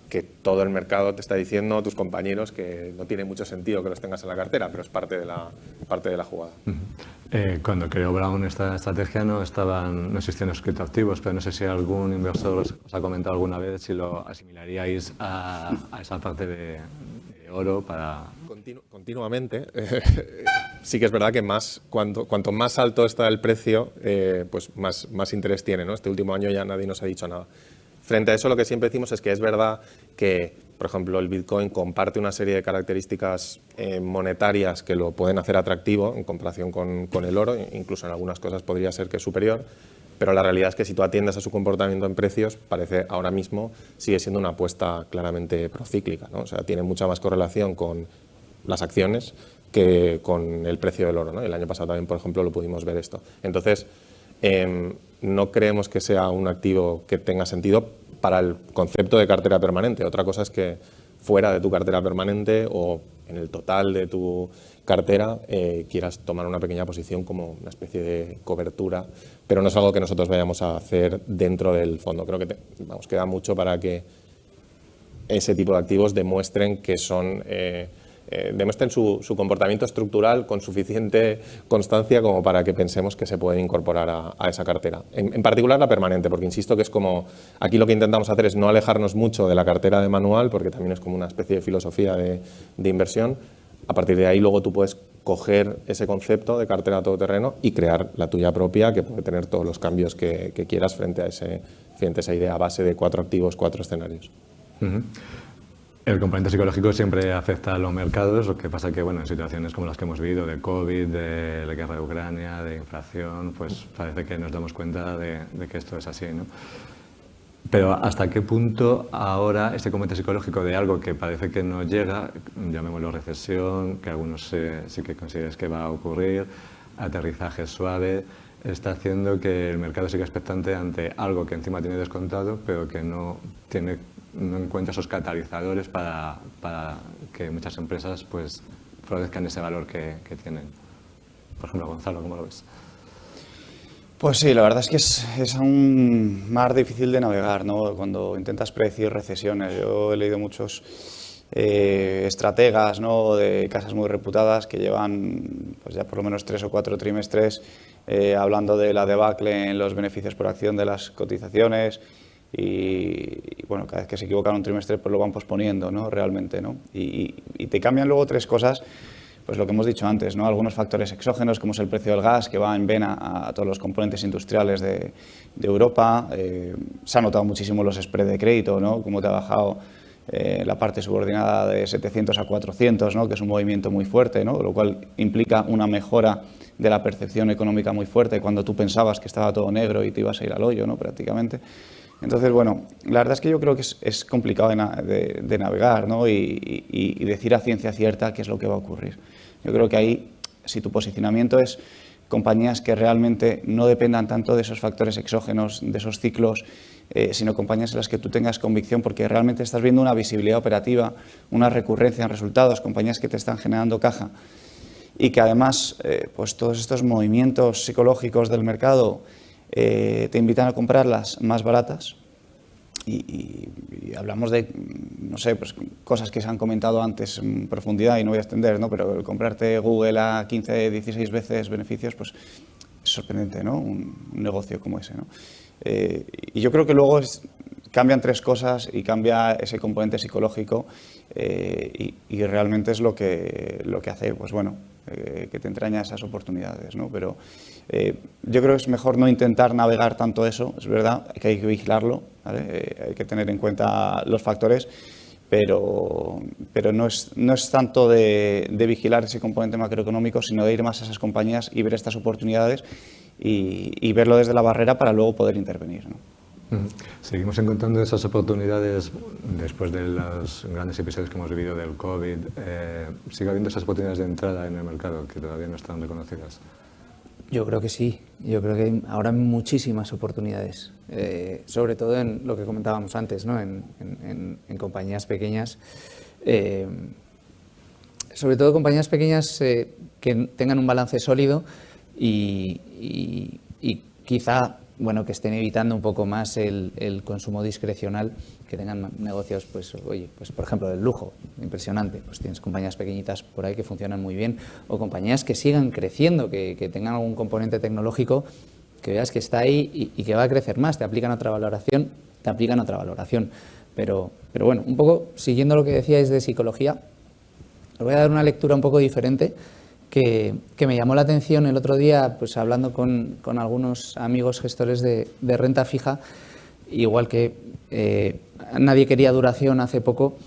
que todo el mercado te está diciendo, tus compañeros, que no tiene mucho sentido que los tengas en la cartera, pero es parte de la jugada. Cuando creó Brown esta estrategia no existían los criptoactivos, pero no sé si algún inversor os ha comentado alguna vez si lo asimilaríais a esa parte de oro para... Continuamente. Sí que es verdad que cuanto más alto está el precio, pues más interés tiene, ¿no? Este último año ya nadie nos ha dicho nada. Frente a eso, lo que siempre decimos es que es verdad que, por ejemplo, el Bitcoin comparte una serie de características monetarias que lo pueden hacer atractivo en comparación con el oro, incluso en algunas cosas podría ser que es superior, pero la realidad es que si tú atiendes a su comportamiento en precios, parece ahora mismo sigue siendo una apuesta claramente procíclica, ¿no? O sea, tiene mucha más correlación con las acciones que con el precio del oro, ¿no? El año pasado también, por ejemplo, lo pudimos ver esto. Entonces, no creemos que sea un activo que tenga sentido para el concepto de cartera permanente. Otra cosa es que fuera de tu cartera permanente o en el total de tu cartera quieras tomar una pequeña posición como una especie de cobertura, pero no es algo que nosotros vayamos a hacer dentro del fondo. Creo que queda mucho para que ese tipo de activos demuestren que son demuestren su comportamiento estructural con suficiente constancia como para que pensemos que se pueden incorporar a esa cartera. En particular la permanente, porque insisto que es como, aquí lo que intentamos hacer es no alejarnos mucho de la cartera de manual, porque también es como una especie de filosofía de inversión. A partir de ahí luego tú puedes coger ese concepto de cartera todoterreno y crear la tuya propia, que puede tener todos los cambios que quieras frente a esa idea base de 4 activos, 4 escenarios. El componente psicológico siempre afecta a los mercados, lo que pasa que bueno, en situaciones como las que hemos vivido, de COVID, de la guerra de Ucrania, de inflación, pues parece que nos damos cuenta de que esto es así, ¿no? Pero ¿hasta qué punto ahora este componente psicológico de algo que parece que no llega, llamémoslo recesión, que algunos sí que consideran que va a ocurrir, aterrizaje suave, está haciendo que el mercado siga expectante ante algo que encima tiene descontado, pero que no encuentra esos catalizadores para que muchas empresas pues florezcan ese valor que tienen? Por ejemplo, Gonzalo, ¿cómo lo ves? Pues sí, la verdad es que es aún más difícil de navegar, ¿no? Cuando intentas predecir recesiones. Yo he leído muchos estrategas, ¿no?, de casas muy reputadas que llevan pues ya por lo menos 3 o 4 trimestres hablando de la debacle en los beneficios por acción de las cotizaciones y bueno, cada vez que se equivocan un trimestre pues lo van posponiendo, ¿no?, realmente, ¿no? Y te cambian luego 3 cosas. Pues lo que hemos dicho antes, ¿no? Algunos factores exógenos, como es el precio del gas, que va en vena a todos los componentes industriales de Europa. Se ha notado muchísimo los spreads de crédito, ¿no?, como te ha bajado la parte subordinada de 700 a 400, ¿no?, que es un movimiento muy fuerte, ¿no?, lo cual implica una mejora de la percepción económica muy fuerte cuando tú pensabas que estaba todo negro y te ibas a ir al hoyo, ¿no?, prácticamente. Entonces, bueno, la verdad es que yo creo que es complicado de navegar, ¿no?, y decir a ciencia cierta qué es lo que va a ocurrir. Yo creo que ahí, si tu posicionamiento es compañías que realmente no dependan tanto de esos factores exógenos, de esos ciclos, sino compañías en las que tú tengas convicción porque realmente estás viendo una visibilidad operativa, una recurrencia en resultados, compañías que te están generando caja y que además pues todos estos movimientos psicológicos del mercado te invitan a comprarlas más baratas. Y hablamos de, no sé, pues cosas que se han comentado antes en profundidad y no voy a extender, ¿no?, pero el comprarte Google a 15, 16 veces beneficios, pues es sorprendente, ¿no?, un negocio como ese, ¿no? Y yo creo que luego cambian 3 cosas y cambia ese componente psicológico y realmente es lo que hace, pues bueno, que te entraña esas oportunidades, ¿no? Pero yo creo que es mejor no intentar navegar tanto eso, es verdad que hay que vigilarlo, ¿vale? Hay que tener en cuenta los factores, pero no es tanto de vigilar ese componente macroeconómico, sino de ir más a esas compañías y ver estas oportunidades y verlo desde la barrera para luego poder intervenir, ¿no? Seguimos encontrando esas oportunidades después de los grandes episodios que hemos vivido del COVID. ¿Sigue habiendo esas oportunidades de entrada en el mercado que todavía no están reconocidas? Yo creo que sí. Yo creo que hay ahora muchísimas oportunidades, sobre todo en lo que comentábamos antes, ¿no?, en compañías pequeñas. Sobre todo compañías pequeñas que tengan un balance sólido y quizá, bueno, que estén evitando un poco más el consumo discrecional, que tengan negocios, pues, oye, pues por ejemplo del lujo, impresionante, pues tienes compañías pequeñitas por ahí que funcionan muy bien, o compañías que sigan creciendo, que tengan algún componente tecnológico que veas que está ahí y que va a crecer más, te aplican otra valoración, pero bueno, un poco siguiendo lo que decíais de psicología, os voy a dar una lectura un poco diferente que me llamó la atención el otro día, pues hablando con algunos amigos gestores de renta fija, igual que nadie quería duración hace poco,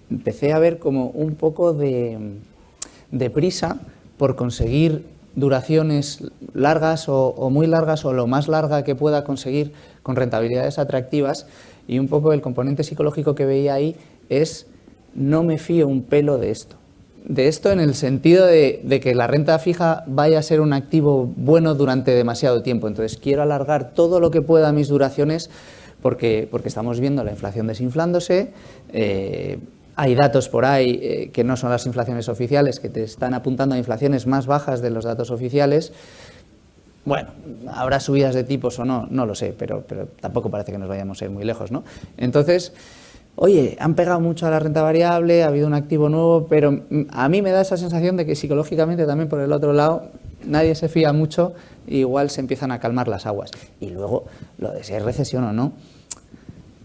empecé a ver como un poco de prisa por conseguir duraciones largas o muy largas o lo más larga que pueda conseguir con rentabilidades atractivas, y un poco el componente psicológico que veía ahí es no me fío un pelo de esto. De esto en el sentido de que la renta fija vaya a ser un activo bueno durante demasiado tiempo. Entonces quiero alargar todo lo que pueda mis duraciones porque estamos viendo la inflación desinflándose. Hay datos por ahí que no son las inflaciones oficiales, que te están apuntando a inflaciones más bajas de los datos oficiales. Bueno, habrá subidas de tipos o no, no lo sé, pero tampoco parece que nos vayamos a ir muy lejos, ¿no? Entonces, oye, han pegado mucho a la renta variable, ha habido un activo nuevo, pero a mí me da esa sensación de que psicológicamente también por el otro lado nadie se fía mucho e igual se empiezan a calmar las aguas. Y luego, lo de si hay recesión o no.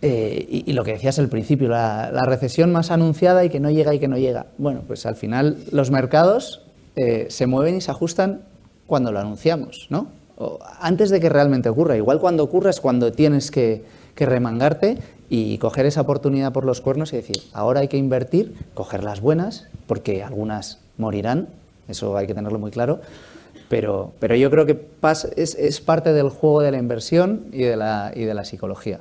Y lo que decías al principio, la recesión más anunciada y que no llega y que no llega. Bueno, pues al final los mercados se mueven y se ajustan cuando lo anunciamos, ¿no? O antes de que realmente ocurra. Igual cuando ocurra es cuando tienes que remangarte y coger esa oportunidad por los cuernos y decir, ahora hay que invertir, coger las buenas, porque algunas morirán, eso hay que tenerlo muy claro, pero yo creo que es parte del juego de la inversión y de la psicología.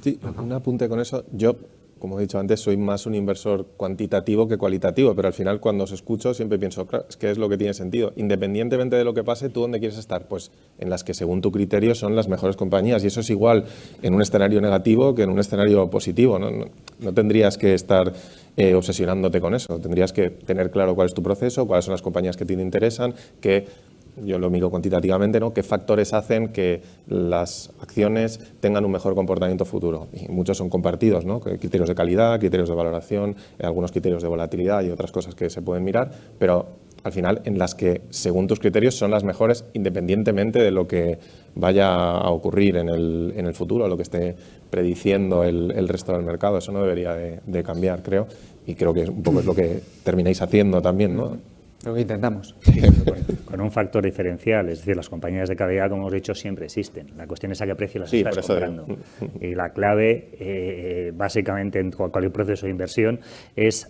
Sí, un apunte con eso. Yo, como he dicho antes, soy más un inversor cuantitativo que cualitativo, pero al final cuando os escucho siempre pienso, claro, es que es lo que tiene sentido. Independientemente de lo que pase, ¿tú dónde quieres estar? Pues en las que según tu criterio son las mejores compañías, y eso es igual en un escenario negativo que en un escenario positivo, ¿no? No tendrías que estar obsesionándote con eso, tendrías que tener claro cuál es tu proceso, cuáles son las compañías que te interesan, yo lo miro cuantitativamente, ¿no? ¿Qué factores hacen que las acciones tengan un mejor comportamiento futuro? Y muchos son compartidos, ¿no? Criterios de calidad, criterios de valoración, algunos criterios de volatilidad y otras cosas que se pueden mirar, pero al final en las que, según tus criterios, son las mejores independientemente de lo que vaya a ocurrir en el futuro, lo que esté prediciendo el resto del mercado. Eso no debería de cambiar, creo, y creo que un poco es lo que termináis haciendo también, ¿no? Lo que intentamos. Con un factor diferencial, es decir, las compañías de calidad, como hemos dicho, siempre existen. La cuestión es a qué precio las estás comprando. Y la clave, básicamente, en cualquier proceso de inversión, es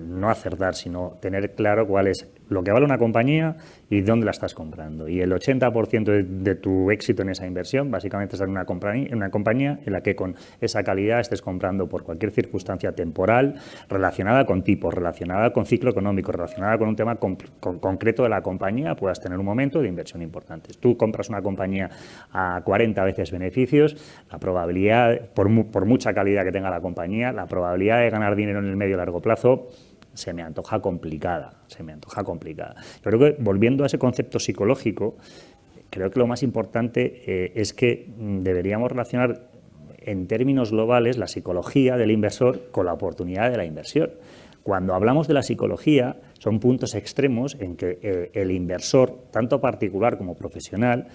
no acertar, sino tener claro cuál es lo que vale una compañía y dónde la estás comprando. Y el 80% de tu éxito en esa inversión, básicamente, es en una compañía en la que con esa calidad estés comprando por cualquier circunstancia temporal relacionada con tipos, relacionada con ciclo económico, relacionada con un tema concreto de la compañía, puedas tener un momento de inversión importante. Tú compras una compañía a 40 veces beneficios, la probabilidad, por mucha calidad que tenga la compañía, la probabilidad de ganar dinero en el medio y largo plazo se me antoja complicada, Yo creo que, volviendo a ese concepto psicológico, creo que lo más importante es que deberíamos relacionar en términos globales la psicología del inversor con la oportunidad de la inversión. Cuando hablamos de la psicología, son puntos extremos en que el inversor, tanto particular como profesional,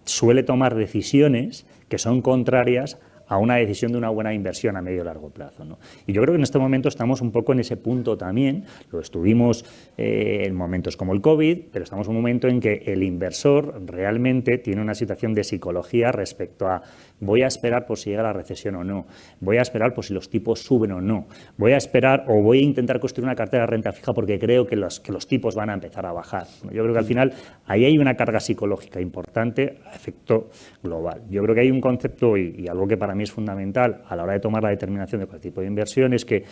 suele tomar decisiones que son contrarias a una decisión de una buena inversión a medio y largo plazo, ¿no? Y yo creo que en este momento estamos un poco en ese punto también, lo estuvimos en momentos como el COVID, pero estamos en un momento en que el inversor realmente tiene una situación de psicología respecto a voy a esperar por si llega la recesión o no, voy a esperar por si los tipos suben o no, voy a esperar o voy a intentar construir una cartera de renta fija porque creo que los tipos van a empezar a bajar. Yo creo que al final ahí hay una carga psicológica importante a efecto global. Yo creo que hay un concepto y algo que para mí es fundamental a la hora de tomar la determinación de cualquier tipo de inversión es que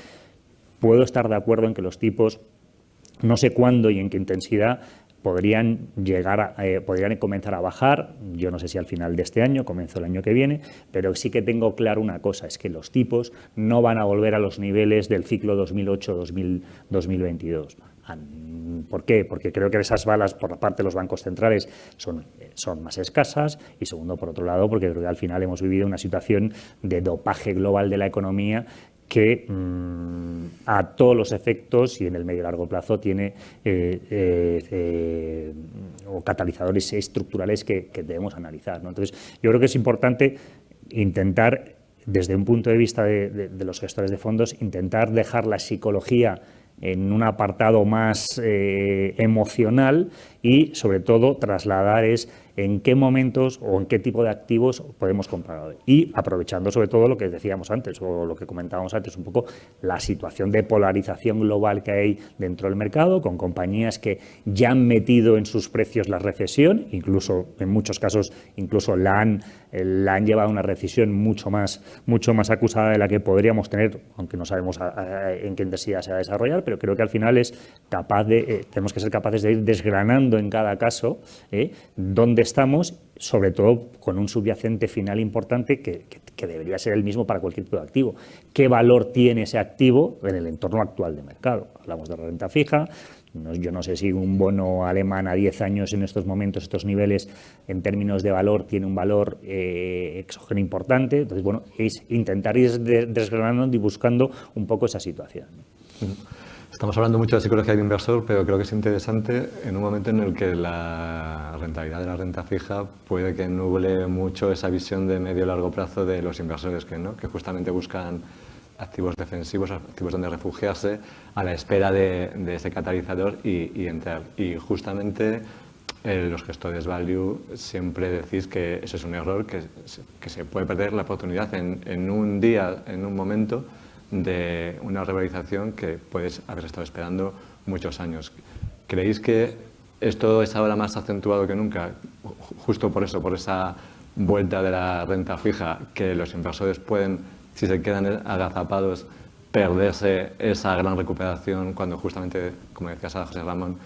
puedo estar de acuerdo en que los tipos, no sé cuándo y en qué intensidad, podrían comenzar a bajar. Yo no sé si al final de este año, comienzo el año que viene, pero sí que tengo claro una cosa, es que los tipos no van a volver a los niveles del ciclo 2008-2022. ¿Por qué? Porque creo que esas balas por la parte de los bancos centrales son más escasas, y segundo, por otro lado, porque creo que al final hemos vivido una situación de dopaje global de la economía que a todos los efectos y en el medio y largo plazo tiene o catalizadores estructurales que debemos analizar, ¿no? Entonces, yo creo que es importante intentar, desde un punto de vista de los gestores de fondos, intentar dejar la psicología en un apartado más emocional y, sobre todo, trasladar es en qué momentos o en qué tipo de activos podemos comprar hoy. Y aprovechando, sobre todo, lo que decíamos antes o lo que comentábamos antes, un poco la situación de polarización global que hay dentro del mercado, con compañías que ya han metido en sus precios la recesión, incluso en muchos casos incluso la han llevado a una recesión mucho más acusada de la que podríamos tener, aunque no sabemos en qué intensidad se va a desarrollar, pero creo que al final tenemos que ser capaces de ir desgranando en cada caso dónde estamos, sobre todo con un subyacente final importante que debería ser el mismo para cualquier tipo de activo. ¿Qué valor tiene ese activo en el entorno actual de mercado? Hablamos de renta fija. Yo no sé si un bono alemán a 10 años en estos momentos, estos niveles, en términos de valor, tiene un valor exógeno importante. Entonces, bueno, es intentar ir desgranando y buscando un poco esa situación. Estamos hablando mucho de psicología del inversor, pero creo que es interesante en un momento en el que la rentabilidad de la renta fija puede que nuble mucho esa visión de medio y largo plazo de los inversores que justamente buscan activos defensivos, activos donde refugiarse a la espera de ese catalizador y entrar. Y justamente los gestores value siempre decís que eso es un error, que se puede perder la oportunidad en un día, en un momento, de una revalorización que puedes haber estado esperando muchos años. ¿Creéis que esto es ahora más acentuado que nunca? Justo por eso, por esa vuelta de la renta fija, que los inversores pueden, si se quedan agazapados, perderse esa gran recuperación cuando justamente, como decías a José Ramón,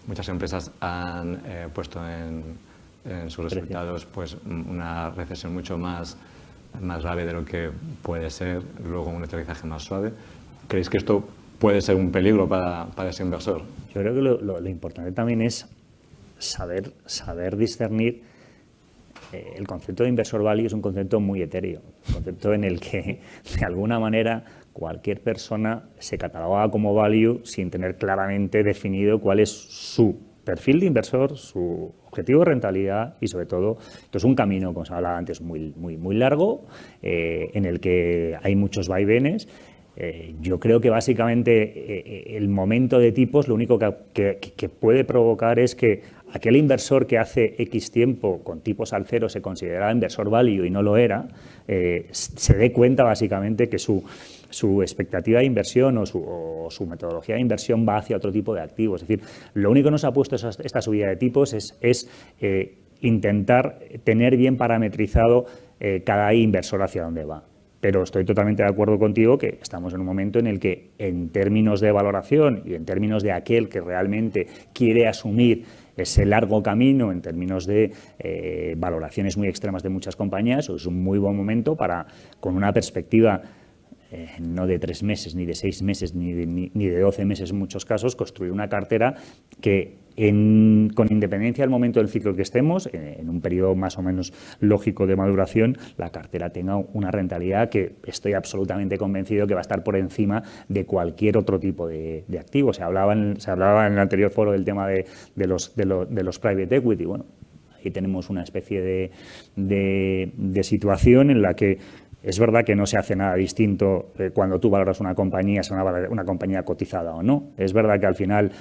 muchas empresas han puesto en sus resultados pues una recesión mucho más grave de lo que puede ser luego un aterrizaje más suave. ¿Creéis que esto puede ser un peligro para ese inversor? Yo creo que lo importante también es saber discernir. El concepto de inversor value es un concepto muy etéreo, un concepto en el que de alguna manera cualquier persona se cataloga como value sin tener claramente definido cuál es su perfil de inversor, su objetivo de rentabilidad y, sobre todo, esto es un camino, como se hablaba antes, muy largo, en el que hay muchos vaivenes. Yo creo que básicamente el momento de tipos lo único que puede provocar es que aquel inversor que hace X tiempo con tipos al cero se consideraba inversor value y no lo era, se dé cuenta básicamente que su expectativa de inversión o su metodología de inversión va hacia otro tipo de activos. Es decir, lo único que nos ha puesto esta subida de tipos es intentar tener bien parametrizado cada inversor hacia dónde va. Pero estoy totalmente de acuerdo contigo que estamos en un momento en el que, en términos de valoración y en términos de aquel que realmente quiere asumir ese largo camino, en términos de valoraciones muy extremas de muchas compañías, es un muy buen momento para, con una perspectiva no de 3 meses, ni de 6 meses, ni de 12 meses en muchos casos, construir una cartera que, con independencia del momento del ciclo que estemos, en un periodo más o menos lógico de maduración, la cartera tenga una rentabilidad que estoy absolutamente convencido que va a estar por encima de cualquier otro tipo de activo. Se hablaba en el anterior foro del tema de los private equity. Bueno, ahí tenemos una especie de situación en la que es verdad que no se hace nada distinto cuando tú valoras una compañía, sea una compañía cotizada o no. Es verdad que al final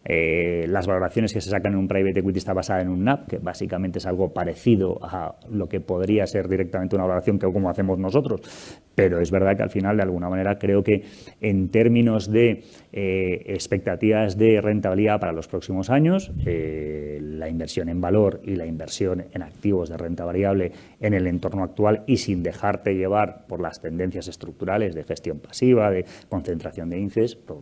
las valoraciones que se sacan en un private equity está basada en un NAV, que básicamente es algo parecido a lo que podría ser directamente una valoración que como hacemos nosotros. Pero es verdad que al final, de alguna manera, creo que en términos de expectativas de rentabilidad para los próximos años, la inversión en valor y la inversión en activos de renta variable en el entorno actual y sin dejarte llevar por las tendencias estructurales de gestión pasiva, de concentración de índices, pues,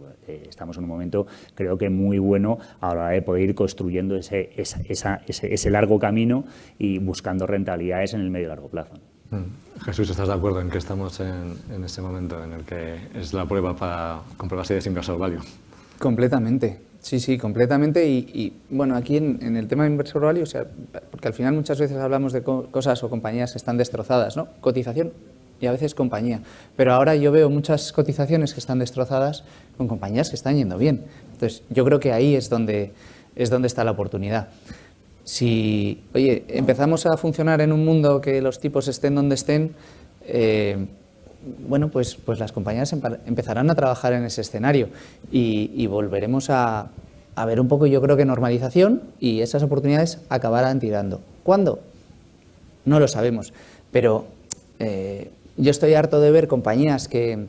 estamos en un momento, creo que muy bueno a la hora de poder ir construyendo ese largo camino y buscando rentabilidades en el medio y largo plazo. Jesús, ¿estás de acuerdo en que estamos en ese momento en el que es la prueba para comprobar si eres inversor value? Completamente, sí, completamente. Y bueno, aquí en el tema de inversor value, o sea, porque al final muchas veces hablamos de cosas o compañías que están destrozadas, ¿no? Cotización y a veces compañía. Pero ahora yo veo muchas cotizaciones que están destrozadas con compañías que están yendo bien. Entonces, yo creo que ahí es donde está la oportunidad. Si, oye, empezamos a funcionar en un mundo que los tipos estén donde estén, bueno, pues las compañías empezarán a trabajar en ese escenario y volveremos a haber un poco, yo creo que normalización y esas oportunidades acabarán tirando. ¿Cuándo? No lo sabemos, pero yo estoy harto de ver compañías que,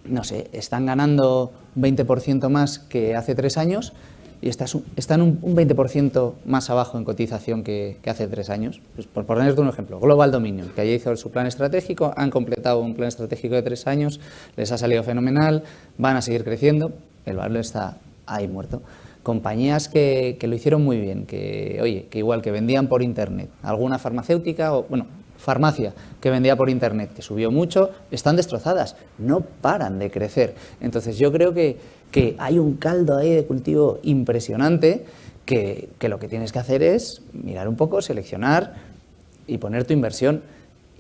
no sé, están ganando un 20% más que hace 3 años y están un 20% más abajo en cotización que hace 3 años. Pues por ponerte un ejemplo, Global Dominion, que allí hizo su plan estratégico, han completado un plan estratégico de 3 años, les ha salido fenomenal, van a seguir creciendo, el valor está ahí muerto. Compañías que lo hicieron muy bien, que, oye, que igual que vendían por internet, alguna farmacéutica o, bueno, farmacia que vendía por internet, que subió mucho, están destrozadas, no paran de crecer. Entonces yo creo que hay un caldo ahí de cultivo impresionante que lo que tienes que hacer es mirar un poco, seleccionar y poner tu inversión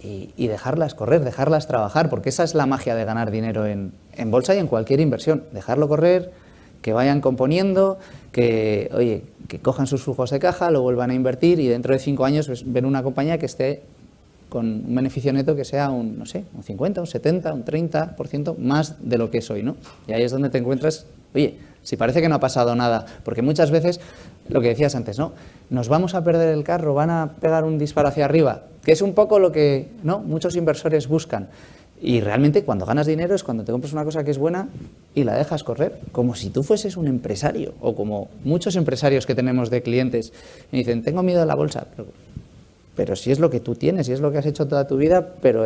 y dejarlas correr, dejarlas trabajar, porque esa es la magia de ganar dinero en bolsa y en cualquier inversión, dejarlo correr, que vayan componiendo, que, oye, que cojan sus flujos de caja, lo vuelvan a invertir y dentro de 5 años pues, ven una compañía que esté con un beneficio neto que sea un, no sé, un 50, un 70, un 30% más de lo que es hoy, ¿no? Y ahí es donde te encuentras, oye, si parece que no ha pasado nada, porque muchas veces, lo que decías antes, ¿no? Nos vamos a perder el carro, van a pegar un disparo hacia arriba, que es un poco lo que, ¿no?, muchos inversores buscan. Y realmente cuando ganas dinero es cuando te compras una cosa que es buena y la dejas correr, como si tú fueses un empresario, o como muchos empresarios que tenemos de clientes, y dicen, tengo miedo a la bolsa, pero si es lo que tú tienes, si es lo que has hecho toda tu vida, pero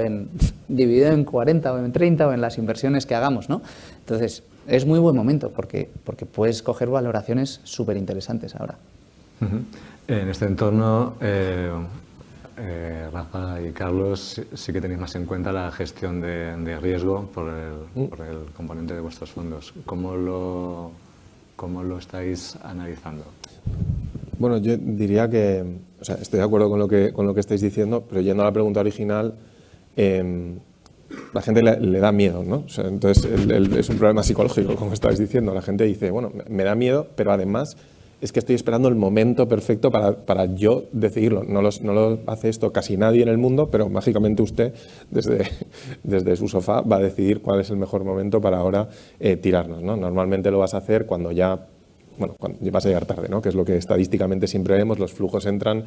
dividido en 40 o en 30 o en las inversiones que hagamos, ¿no? Entonces, es muy buen momento porque puedes coger valoraciones súper interesantes ahora. En este entorno, Rafa y Carlos, sí que tenéis más en cuenta la gestión de riesgo por el componente de vuestros fondos. ¿Cómo lo estáis analizando? Bueno, yo diría que, o sea, estoy de acuerdo con lo que estáis diciendo, pero yendo a la pregunta original, la gente le da miedo, ¿no? O sea, entonces es un problema psicológico, como estáis diciendo. La gente dice, bueno, me da miedo, pero además es que estoy esperando el momento perfecto para yo decidirlo. No lo hace esto casi nadie en el mundo, pero mágicamente usted, desde su sofá, va a decidir cuál es el mejor momento para ahora tirarnos, ¿no? Normalmente lo vas a hacer cuando ya... Bueno, cuando vas a llegar tarde, ¿no? Que es lo que estadísticamente siempre vemos, los flujos entran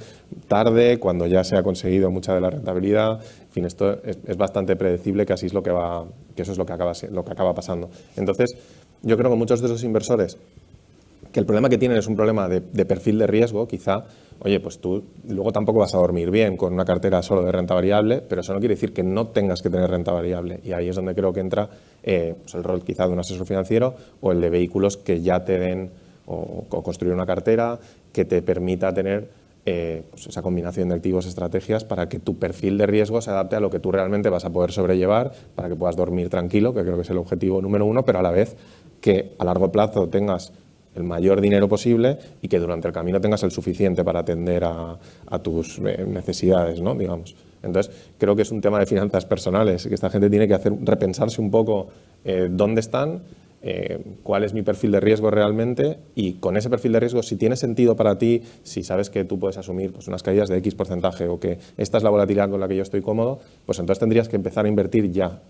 tarde, cuando ya se ha conseguido mucha de la rentabilidad. En fin, esto es bastante predecible que así es que eso es lo que acaba pasando. Entonces, yo creo que muchos de esos inversores, que el problema que tienen es un problema de perfil de riesgo, quizá, oye, pues tú luego tampoco vas a dormir bien con una cartera solo de renta variable, pero eso no quiere decir que no tengas que tener renta variable. Y ahí es donde creo que entra pues el rol quizá de un asesor financiero o el de vehículos que ya te den o construir una cartera que te permita tener pues esa combinación de activos, estrategias para que tu perfil de riesgo se adapte a lo que tú realmente vas a poder sobrellevar, para que puedas dormir tranquilo, que creo que es el objetivo número 1, pero a la vez que a largo plazo tengas el mayor dinero posible y que durante el camino tengas el suficiente para atender a tus necesidades, ¿no? Digamos. Entonces, creo que es un tema de finanzas personales, que esta gente tiene que repensarse un poco dónde están, cuál es mi perfil de riesgo realmente, y con ese perfil de riesgo, si tiene sentido para ti, si sabes que tú puedes asumir pues, unas caídas de X porcentaje o que esta es la volatilidad con la que yo estoy cómodo, pues entonces tendrías que empezar a invertir ya.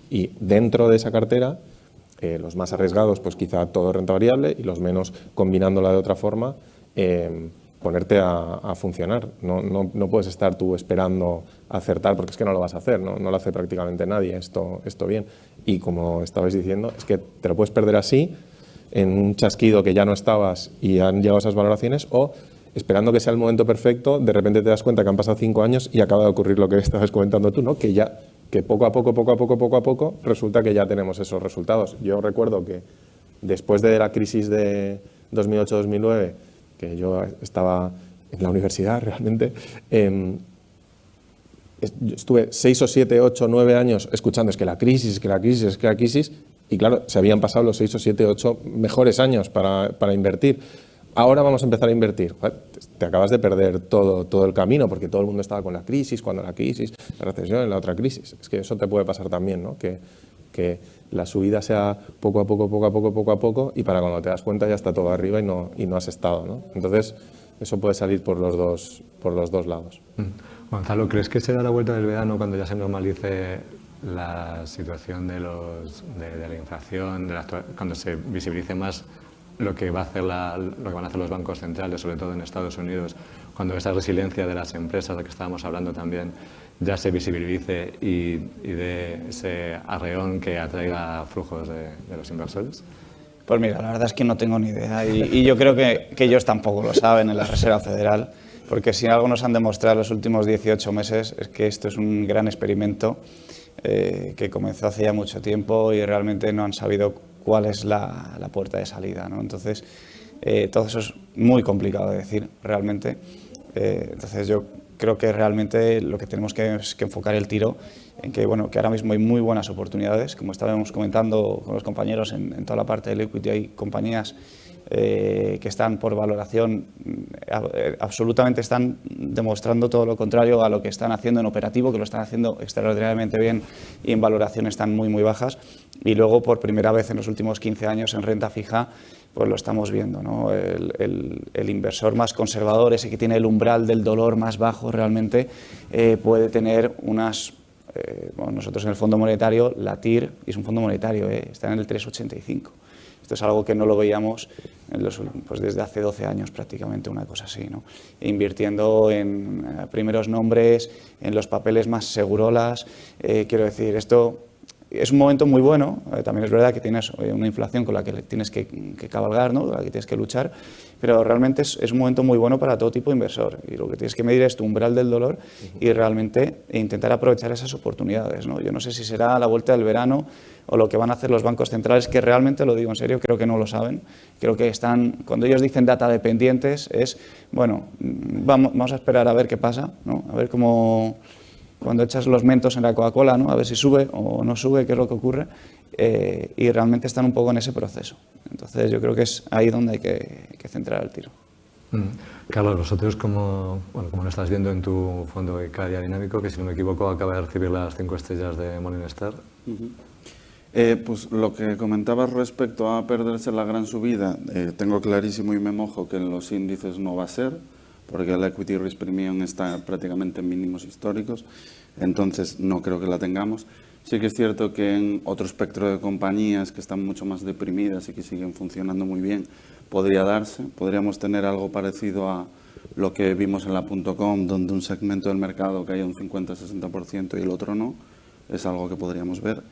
Y dentro de esa cartera, los más arriesgados, pues quizá todo renta variable, y los menos combinándola de otra forma, ponerte a funcionar. No puedes estar tú esperando acertar, porque es que no lo vas a hacer, no lo hace prácticamente nadie esto bien. Y como estabais diciendo, es que te lo puedes perder así, en un chasquido que ya no estabas y han llegado esas valoraciones, o esperando que sea el momento perfecto, de repente te das cuenta que han pasado 5 años y acaba de ocurrir lo que estabas comentando tú, ¿no? Que poco a poco resulta que ya tenemos esos resultados. Yo recuerdo que después de la crisis de 2008-2009, que yo estaba en la universidad realmente, estuve 6 o 7, 8, 9 años escuchando es que la crisis, y claro, se habían pasado los 6 o 7, 8 mejores años para invertir. Ahora vamos a empezar a invertir. Te acabas de perder todo el camino, porque todo el mundo estaba con la crisis, cuando la crisis, la recesión, la otra crisis. Es que eso te puede pasar también, ¿no? Que la subida sea poco a poco, y para cuando te das cuenta ya está todo arriba y no has estado, ¿no? Entonces, eso puede salir por los dos lados. Gonzalo, ¿crees que se da la vuelta del verano cuando ya se normalice la situación de la inflación, cuando se visibilice más lo que van a hacer los bancos centrales, sobre todo en Estados Unidos, cuando esa resiliencia de las empresas, de la que estábamos hablando también, ya se visibilice y dé ese arreón que atraiga flujos de los inversores? Pues mira, la verdad es que no tengo ni idea y yo creo que ellos tampoco lo saben en la Reserva Federal, porque si algo nos han demostrado los últimos 18 meses es que esto es un gran experimento que comenzó hace ya mucho tiempo y realmente no han sabido cuál es la puerta de salida, ¿no? Entonces, todo eso es muy complicado de decir realmente. Entonces yo creo que realmente lo que tenemos que es que enfocar el tiro en que, bueno, que ahora mismo hay muy buenas oportunidades, como estábamos comentando con los compañeros en toda la parte del equity, hay compañías que están por valoración, absolutamente están demostrando todo lo contrario a lo que están haciendo en operativo, que lo están haciendo extraordinariamente bien y en valoración están muy bajas. Y luego, por primera vez en los últimos 15 años en renta fija, pues lo estamos viendo, ¿no? El inversor más conservador, ese que tiene el umbral del dolor más bajo realmente, puede tener unas... bueno, nosotros en el Fondo Monetario, la TIR, y es un fondo monetario, está en el 3,85. Esto es algo que no lo veíamos pues desde hace 12 años prácticamente, una cosa así, ¿no? Invirtiendo en primeros nombres, en los papeles más segurolas. Quiero decir, esto es un momento muy bueno. También es verdad que tienes una inflación con la que tienes que cabalgar, ¿no? Con la que tienes que luchar, pero realmente es un momento muy bueno para todo tipo de inversor y lo que tienes que medir es tu umbral del dolor y realmente intentar aprovechar esas oportunidades, ¿no? Yo no sé si será a la vuelta del verano o lo que van a hacer los bancos centrales, que realmente, lo digo en serio, creo que no lo saben. Creo que están, cuando ellos dicen data dependientes, es, bueno, vamos a esperar a ver qué pasa, ¿no? A ver cómo, cuando echas los mentos en la Coca-Cola, ¿no? A ver si sube o no sube, qué es lo que ocurre, y realmente están un poco en ese proceso. Entonces yo creo que es ahí donde hay que centrar el tiro. Carlos, vosotros como lo estás viendo en tu fondo de Cadia Dinámico, que si no me equivoco acaba de recibir las 5 estrellas de Morningstar. Pues lo que comentabas respecto a perderse la gran subida, tengo clarísimo y me mojo que en los índices no va a ser, porque el equity risk premium está prácticamente en mínimos históricos, entonces no creo que la tengamos. Sí que es cierto que en otro espectro de compañías que están mucho más deprimidas y que siguen funcionando muy bien, podría darse. Podríamos tener algo parecido a lo que vimos en la .com, donde un segmento del mercado caía un 50-60% y el otro no. Es algo que podríamos ver.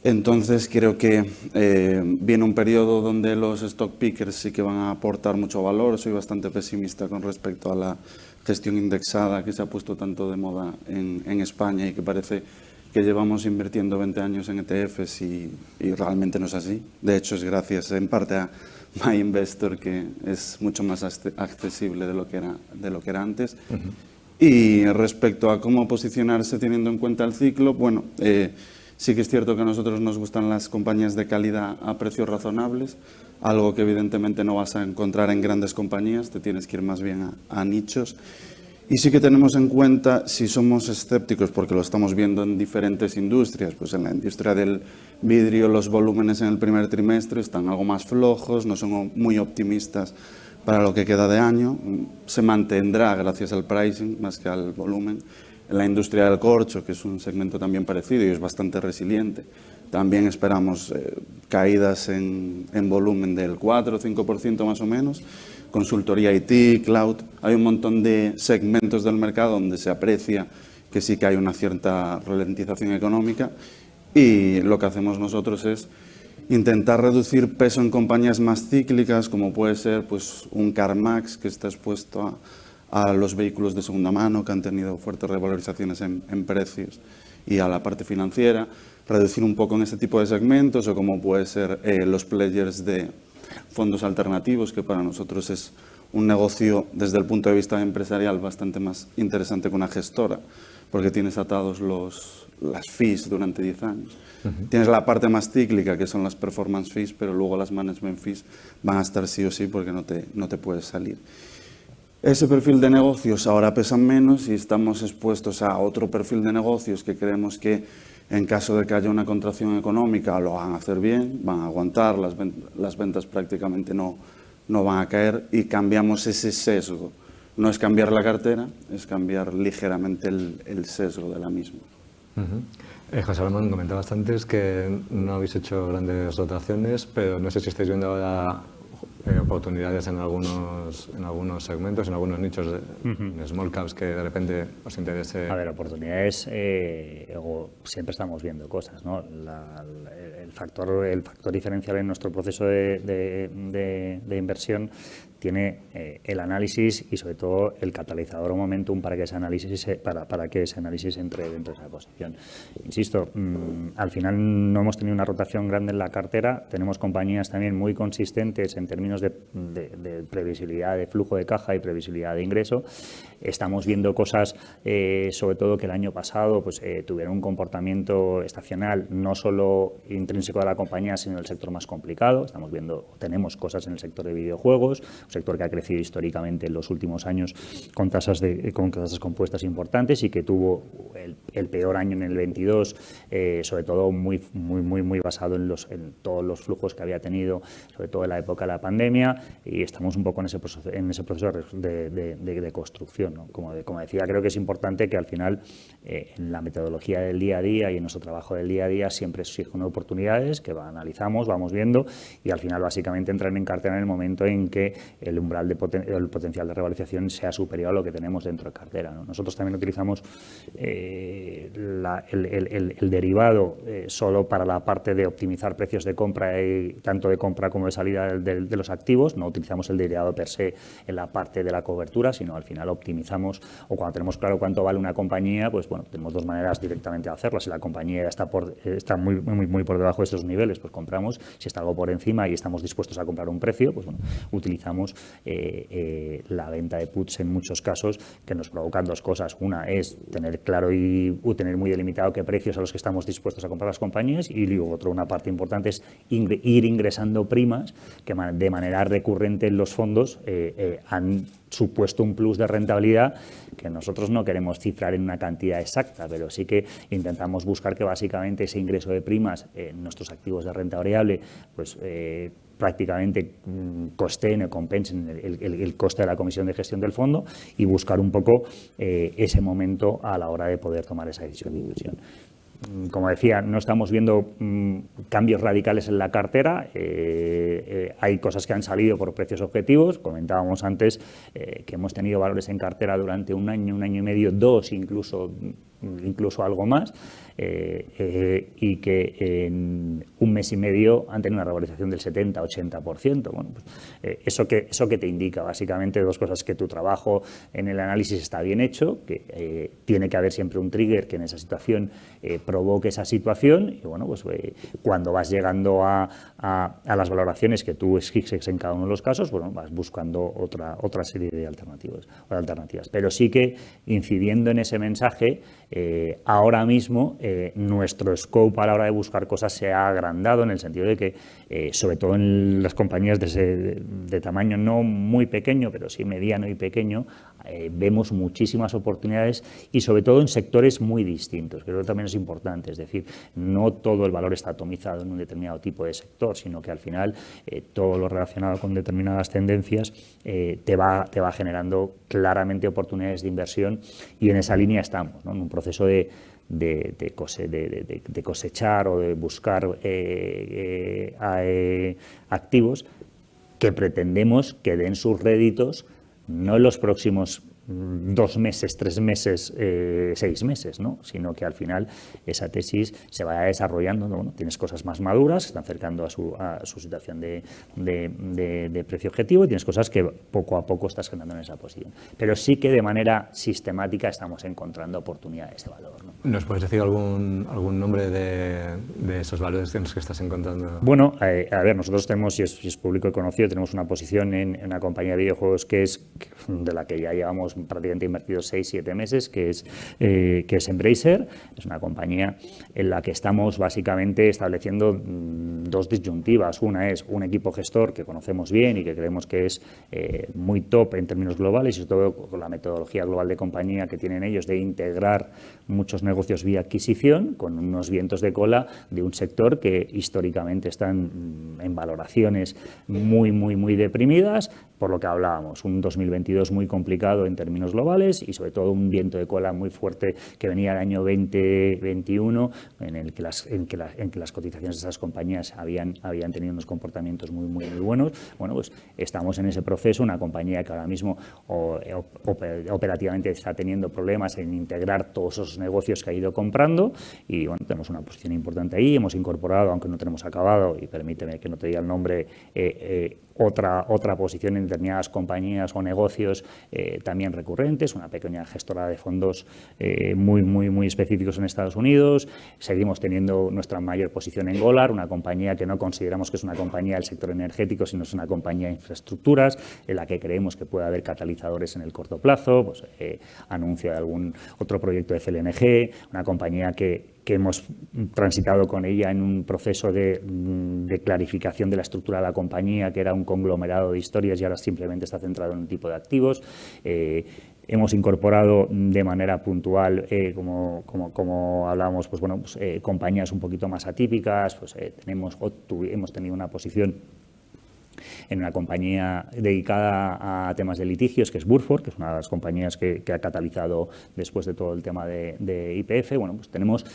Entonces creo que viene un periodo donde los stock pickers sí que van a aportar mucho valor. Soy bastante pesimista con respecto a la gestión indexada que se ha puesto tanto de moda en España y que parece que llevamos invirtiendo 20 años en ETFs y realmente no es así. De hecho, es gracias en parte a MyInvestor, que es mucho más accesible de lo que era antes. Y respecto a cómo posicionarse teniendo en cuenta el ciclo, bueno, sí que es cierto que a nosotros nos gustan las compañías de calidad a precios razonables, algo que evidentemente no vas a encontrar en grandes compañías, te tienes que ir más bien a nichos. Y sí que tenemos en cuenta, si somos escépticos, porque lo estamos viendo en diferentes industrias, pues en la industria del vidrio los volúmenes en el primer trimestre están algo más flojos, no son muy optimistas para lo que queda de año, se mantendrá gracias al pricing más que al volumen. En la industria del corcho, que es un segmento también parecido y es bastante resiliente, también esperamos caídas en volumen del 4 o 5% más o menos. Consultoría IT, cloud, hay un montón de segmentos del mercado donde se aprecia que sí que hay una cierta ralentización económica y lo que hacemos nosotros es intentar reducir peso en compañías más cíclicas, como puede ser pues, un CarMax que está expuesto a los vehículos de segunda mano que han tenido fuertes revalorizaciones en precios y a la parte financiera, reducir un poco en ese tipo de segmentos o como puede ser los players de fondos alternativos, que para nosotros es un negocio desde el punto de vista empresarial bastante más interesante que una gestora, porque tienes atados las fees durante 10 años. Tienes la parte más cíclica, que son las performance fees, pero luego las management fees van a estar sí o sí porque no te puedes salir. Ese perfil de negocios ahora pesan menos y estamos expuestos a otro perfil de negocios que creemos que en caso de que haya una contracción económica lo van a hacer bien, van a aguantar, las ventas prácticamente no van a caer y cambiamos ese sesgo. No es cambiar la cartera, es cambiar ligeramente el sesgo de la misma. José Ramón, comentabas antes que no habéis hecho grandes rotaciones, pero no sé si estáis viendo ahora oportunidades en algunos segmentos, en algunos nichos de small caps que de repente os interese? A ver, oportunidades, siempre estamos viendo cosas, ¿no? El factor diferencial en nuestro proceso de inversión tiene el análisis y sobre todo el catalizador o momentum para que ese análisis entre dentro de esa posición. Insisto, al final no hemos tenido una rotación grande en la cartera, tenemos compañías también muy consistentes en términos de previsibilidad de flujo de caja y previsibilidad de ingreso. Estamos viendo cosas, sobre todo que el año pasado pues, tuvieron un comportamiento estacional, no solo intrínseco de la compañía, sino del sector más complicado. Tenemos cosas en el sector de videojuegos, un sector que ha crecido históricamente en los últimos años con tasas compuestas importantes y que tuvo el peor año en el 22, sobre todo muy basado en todos los flujos que había tenido, sobre todo en la época de la pandemia, y estamos un poco en ese proceso de construcción, ¿no? Como decía, creo que es importante que al final en la metodología del día a día y en nuestro trabajo del día a día siempre surgen oportunidades que analizamos, vamos viendo y al final básicamente entran en cartera en el momento en que el umbral el potencial de revalorización sea superior a lo que tenemos dentro de cartera, ¿no? Nosotros también utilizamos el derivado solo para la parte de optimizar precios de compra, tanto de compra como de salida de los activos. No utilizamos el derivado per se en la parte de la cobertura, sino al final optimizamos, o cuando tenemos claro cuánto vale una compañía, pues bueno, tenemos dos maneras directamente de hacerlo. Si la compañía está muy por debajo de estos niveles, pues compramos. Si está algo por encima y estamos dispuestos a comprar un precio, pues bueno, utilizamos la venta de puts en muchos casos, que nos provocan dos cosas. Una es tener claro y tener muy delimitado qué precios a los que estamos dispuestos a comprar las compañías, y luego una parte importante es ir ingresando primas que de manera recurrente en los fondos han supuesto un plus de rentabilidad que nosotros no queremos cifrar en una cantidad exacta, pero sí que intentamos buscar que básicamente ese ingreso de primas en nuestros activos de renta variable pues prácticamente costeen o compensen el coste de la comisión de gestión del fondo, y buscar un poco ese momento a la hora de poder tomar esa decisión de inversión. Como decía, no estamos viendo cambios radicales en la cartera. Hay cosas que han salido por precios objetivos. Comentábamos antes que hemos tenido valores en cartera durante un año y medio, dos, incluso algo más, y que en un mes y medio han tenido una revalorización del 70-80%. Bueno, pues, ¿eso que te indica? Básicamente dos cosas: que tu trabajo en el análisis está bien hecho, que tiene que haber siempre un trigger que en esa situación provoque esa situación, y bueno, pues cuando vas llegando a las valoraciones que tú escoges en cada uno de los casos, bueno, vas buscando otra serie de alternativas. Pero sí que, incidiendo en ese mensaje, ahora mismo nuestro scope a la hora de buscar cosas se ha agrandado, en el sentido de que, sobre todo en las compañías de tamaño no muy pequeño, pero sí mediano y pequeño, vemos muchísimas oportunidades, y sobre todo en sectores muy distintos. Creo que también es importante, es decir, no todo el valor está atomizado en un determinado tipo de sector, sino que al final todo lo relacionado con determinadas tendencias te va generando claramente oportunidades de inversión, y en esa línea estamos, ¿no? En un proceso de cosechar o de buscar activos que pretendemos que den sus réditos no en los próximos 2 meses, 3 meses, 6 meses, ¿no? Sino que al final esa tesis se vaya desarrollando, ¿no? Bueno, tienes cosas más maduras, se están acercando a su situación de precio objetivo, y tienes cosas que poco a poco estás generando en esa posición. Pero sí que de manera sistemática estamos encontrando oportunidades de valor, ¿no? ¿Nos puedes decir algún nombre de esos valores en los que estás encontrando? Bueno, a ver, nosotros tenemos, si es público y conocido, tenemos una posición en una compañía de videojuegos de la que ya llevamos prácticamente invertidos 6-7 meses, que es Embracer. Es una compañía en la que estamos básicamente estableciendo dos disyuntivas. Una es un equipo gestor que conocemos bien y que creemos que es muy top en términos globales, y sobre todo con la metodología global de compañía que tienen ellos de integrar muchos negocios vía adquisición, con unos vientos de cola de un sector que históricamente están en valoraciones muy deprimidas, por lo que hablábamos, un 2022 muy complicado en términos globales y sobre todo un viento de cola muy fuerte que venía del año 2021 en el que las cotizaciones de esas compañías habían tenido unos comportamientos muy buenos. Bueno, pues estamos en ese proceso, una compañía que ahora mismo operativamente está teniendo problemas en integrar todos esos negocios que ha ido comprando y bueno, tenemos una posición importante ahí, hemos incorporado, aunque no tenemos acabado, y permíteme que no te diga el nombre, otra posición en determinadas compañías o negocios también recurrentes, una pequeña gestora de fondos muy específicos en Estados Unidos. Seguimos teniendo nuestra mayor posición en Golar, una compañía que no consideramos que es una compañía del sector energético, sino es una compañía de infraestructuras en la que creemos que puede haber catalizadores en el corto plazo, pues, anuncio de algún otro proyecto de CLNG, una compañía que hemos transitado con ella en un proceso de clarificación de la estructura de la compañía, que era un conglomerado de historias y ahora simplemente está centrado en un tipo de activos. Hemos incorporado de manera puntual, como hablábamos, pues bueno, compañías un poquito más atípicas. Pues hemos tenido una posición en una compañía dedicada a temas de litigios, que es Burford, que es una de las compañías que ha catalizado después de todo el tema de YPF. Bueno, pues tenemos,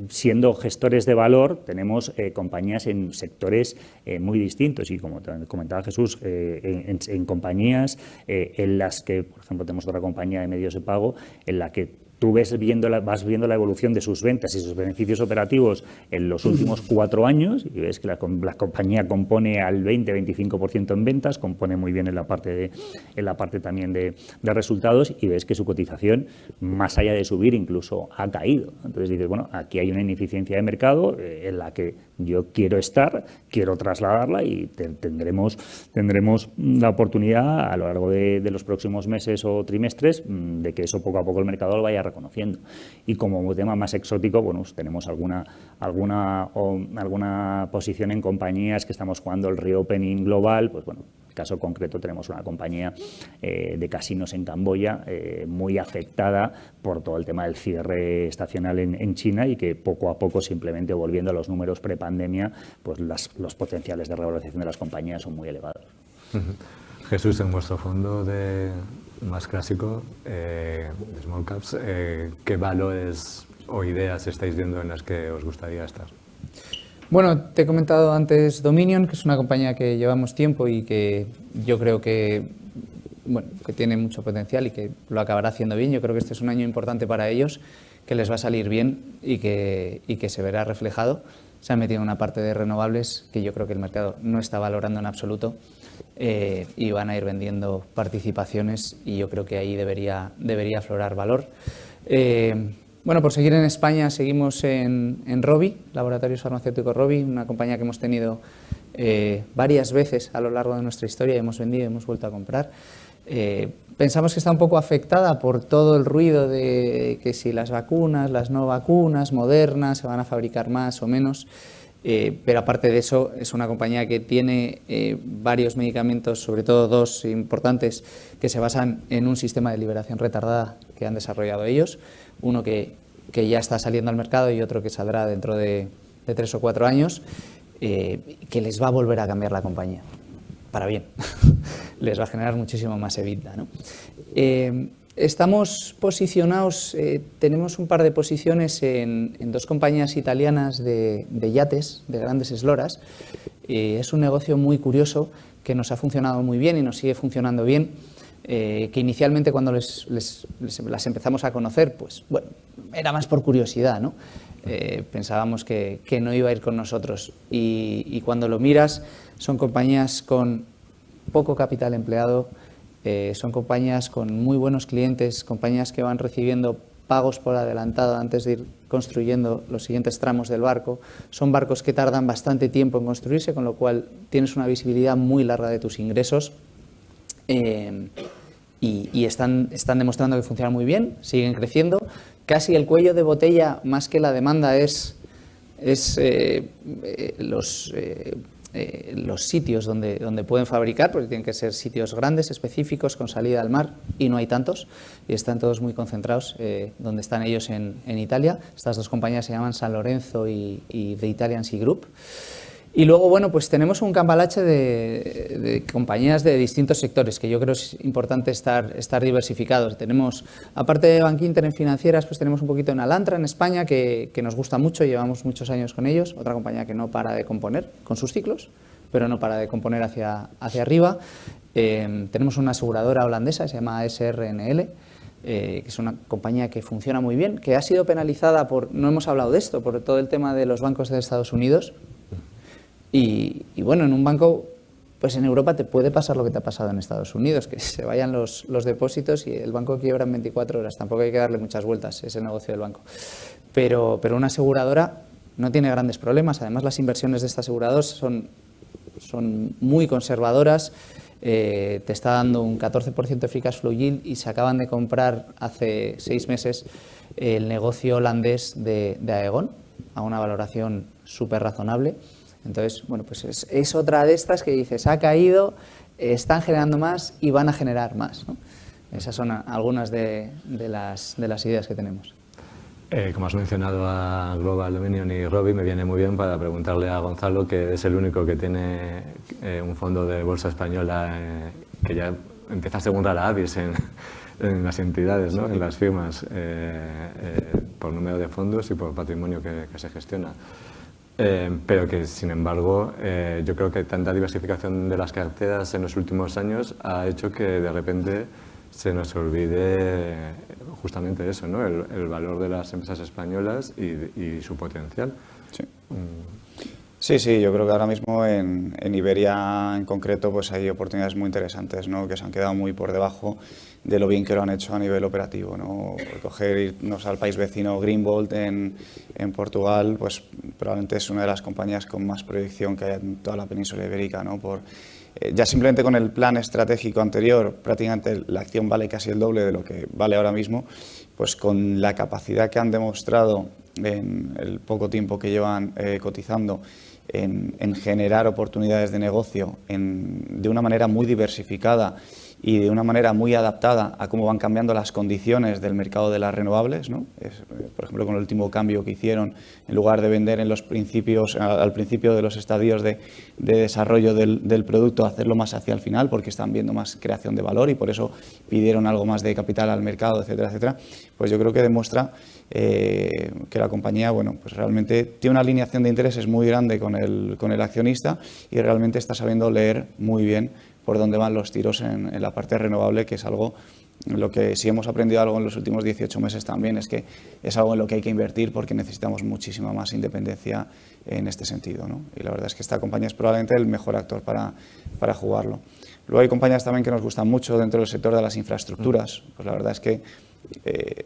siendo gestores de valor, tenemos compañías en sectores muy distintos y, como comentaba Jesús, en compañías en las que, por ejemplo, tenemos otra compañía de medios de pago en la que tú vas viendo la evolución de sus ventas y sus beneficios operativos en los últimos 4 años y ves que la compañía compone al 20-25% en ventas, compone muy bien en la parte también de resultados y ves que su cotización, más allá de subir, incluso ha caído. Entonces dices, bueno, aquí hay una ineficiencia de mercado en la que yo quiero estar, quiero trasladarla y tendremos la oportunidad a lo largo de los próximos meses o trimestres de que eso poco a poco el mercado lo vaya reconociendo. Y como tema más exótico, bueno, pues tenemos alguna posición en compañías que estamos jugando el reopening global. Pues bueno, en el caso concreto tenemos una compañía de casinos en Camboya muy afectada por todo el tema del cierre estacional en China y que poco a poco, simplemente volviendo a los números prepandemia, pues los potenciales de revalorización de las compañías son muy elevados. Jesús, en vuestro fondo más clásico, de Small Caps, ¿qué valores o ideas estáis viendo en las que os gustaría estar? Bueno, te he comentado antes Dominion, que es una compañía que llevamos tiempo y que yo creo que tiene mucho potencial y que lo acabará haciendo bien. Yo creo que este es un año importante para ellos, que les va a salir bien y que se verá reflejado. Se han metido en una parte de renovables que yo creo que el mercado no está valorando en absoluto y van a ir vendiendo participaciones y yo creo que ahí debería aflorar valor. Bueno, por seguir en España, seguimos en Rovi, Laboratorios Farmacéuticos Rovi, una compañía que hemos tenido varias veces a lo largo de nuestra historia, hemos vendido y hemos vuelto a comprar. Pensamos que está un poco afectada por todo el ruido de que si las vacunas, las no vacunas, modernas, se van a fabricar más o menos, pero aparte de eso es una compañía que tiene varios medicamentos, sobre todo 2 importantes, que se basan en un sistema de liberación retardada que han desarrollado ellos, uno que ya está saliendo al mercado y otro que saldrá dentro de 3 o 4 años, que les va a volver a cambiar la compañía. Para bien, les va a generar muchísimo más EBITDA, ¿no? Estamos posicionados, tenemos un par de posiciones en 2 compañías italianas de yates, de grandes esloras. Es un negocio muy curioso que nos ha funcionado muy bien y nos sigue funcionando bien, que inicialmente cuando las empezamos a conocer, pues bueno, era más por curiosidad, ¿no? Pensábamos que no iba a ir con nosotros y cuando lo miras son compañías con poco capital empleado, son compañías con muy buenos clientes, compañías que van recibiendo pagos por adelantado antes de ir construyendo los siguientes tramos del barco. Son barcos que tardan bastante tiempo en construirse, con lo cual tienes una visibilidad muy larga de tus ingresos y están demostrando que funcionan muy bien, siguen creciendo. Casi el cuello de botella, más que la demanda, es los sitios donde pueden fabricar, porque tienen que ser sitios grandes, específicos, con salida al mar, y no hay tantos, y están todos muy concentrados donde están ellos en Italia. Estas 2 compañías se llaman San Lorenzo y The Italian Sea Group. Y luego, bueno, pues tenemos un cambalache de compañías de distintos sectores, que yo creo es importante estar diversificados. Tenemos, aparte de Bankinter en financieras, pues tenemos un poquito en Alantra, en España, que nos gusta mucho, llevamos muchos años con ellos, otra compañía que no para de componer con sus ciclos, pero no para de componer hacia arriba. Tenemos una aseguradora holandesa, se llama SRNL, que es una compañía que funciona muy bien, que ha sido penalizada por, no hemos hablado de esto, por todo el tema de los bancos de Estados Unidos. Y bueno, en un banco, pues en Europa te puede pasar lo que te ha pasado en Estados Unidos, que se vayan los depósitos y el banco quiebra en 24 horas. Tampoco hay que darle muchas vueltas, es el negocio del banco. Pero una aseguradora no tiene grandes problemas. Además, las inversiones de esta aseguradora son muy conservadoras. Te está dando un 14% de free cash flow yield y se acaban de comprar hace 6 meses el negocio holandés de Aegon a una valoración súper razonable. Entonces, bueno, pues es otra de estas que dices, ha caído, están generando más y van a generar más, ¿no? Esas son algunas de las ideas que tenemos. Como has mencionado a Global Dominion y Robi, me viene muy bien para preguntarle a Gonzalo, que es el único que tiene un fondo de bolsa española que ya empieza a asegurar a Avis en las entidades, ¿no? En las firmas, por número de fondos y por patrimonio que se gestiona. Pero que, sin embargo, yo creo que tanta diversificación de las carteras en los últimos años ha hecho que de repente se nos olvide justamente eso, ¿no? El valor de las empresas españolas y su potencial. Sí. Sí, yo creo que ahora mismo en Iberia en concreto pues hay oportunidades muy interesantes, ¿no? Que se han quedado muy por debajo de lo bien que lo han hecho a nivel operativo, ¿no? Coger, irnos al país vecino Greenbolt en Portugal, pues probablemente es una de las compañías con más proyección que hay en toda la península ibérica, ¿no? Ya simplemente con el plan estratégico anterior, prácticamente la acción vale casi el doble de lo que vale ahora mismo, pues con la capacidad que han demostrado en el poco tiempo que llevan cotizando en generar oportunidades de negocio de una manera muy diversificada y de una manera muy adaptada a cómo van cambiando las condiciones del mercado de las renovables, ¿no? Por ejemplo, con el último cambio que hicieron, en lugar de vender en los principios, al principio de los estadios de desarrollo del producto, hacerlo más hacia el final, porque están viendo más creación de valor y por eso pidieron algo más de capital al mercado, etcétera, etcétera. Pues yo creo que demuestra que la compañía, bueno, pues realmente tiene una alineación de intereses muy grande con el accionista y realmente está sabiendo leer muy bien por dónde van los tiros en la parte renovable, que es algo en lo que si hemos aprendido algo en los últimos 18 meses también, es que es algo en lo que hay que invertir porque necesitamos muchísima más independencia en este sentido, ¿no? Y la verdad es que esta compañía es probablemente el mejor actor para jugarlo. Luego hay compañías también que nos gustan mucho dentro del sector de las infraestructuras. Pues la verdad es que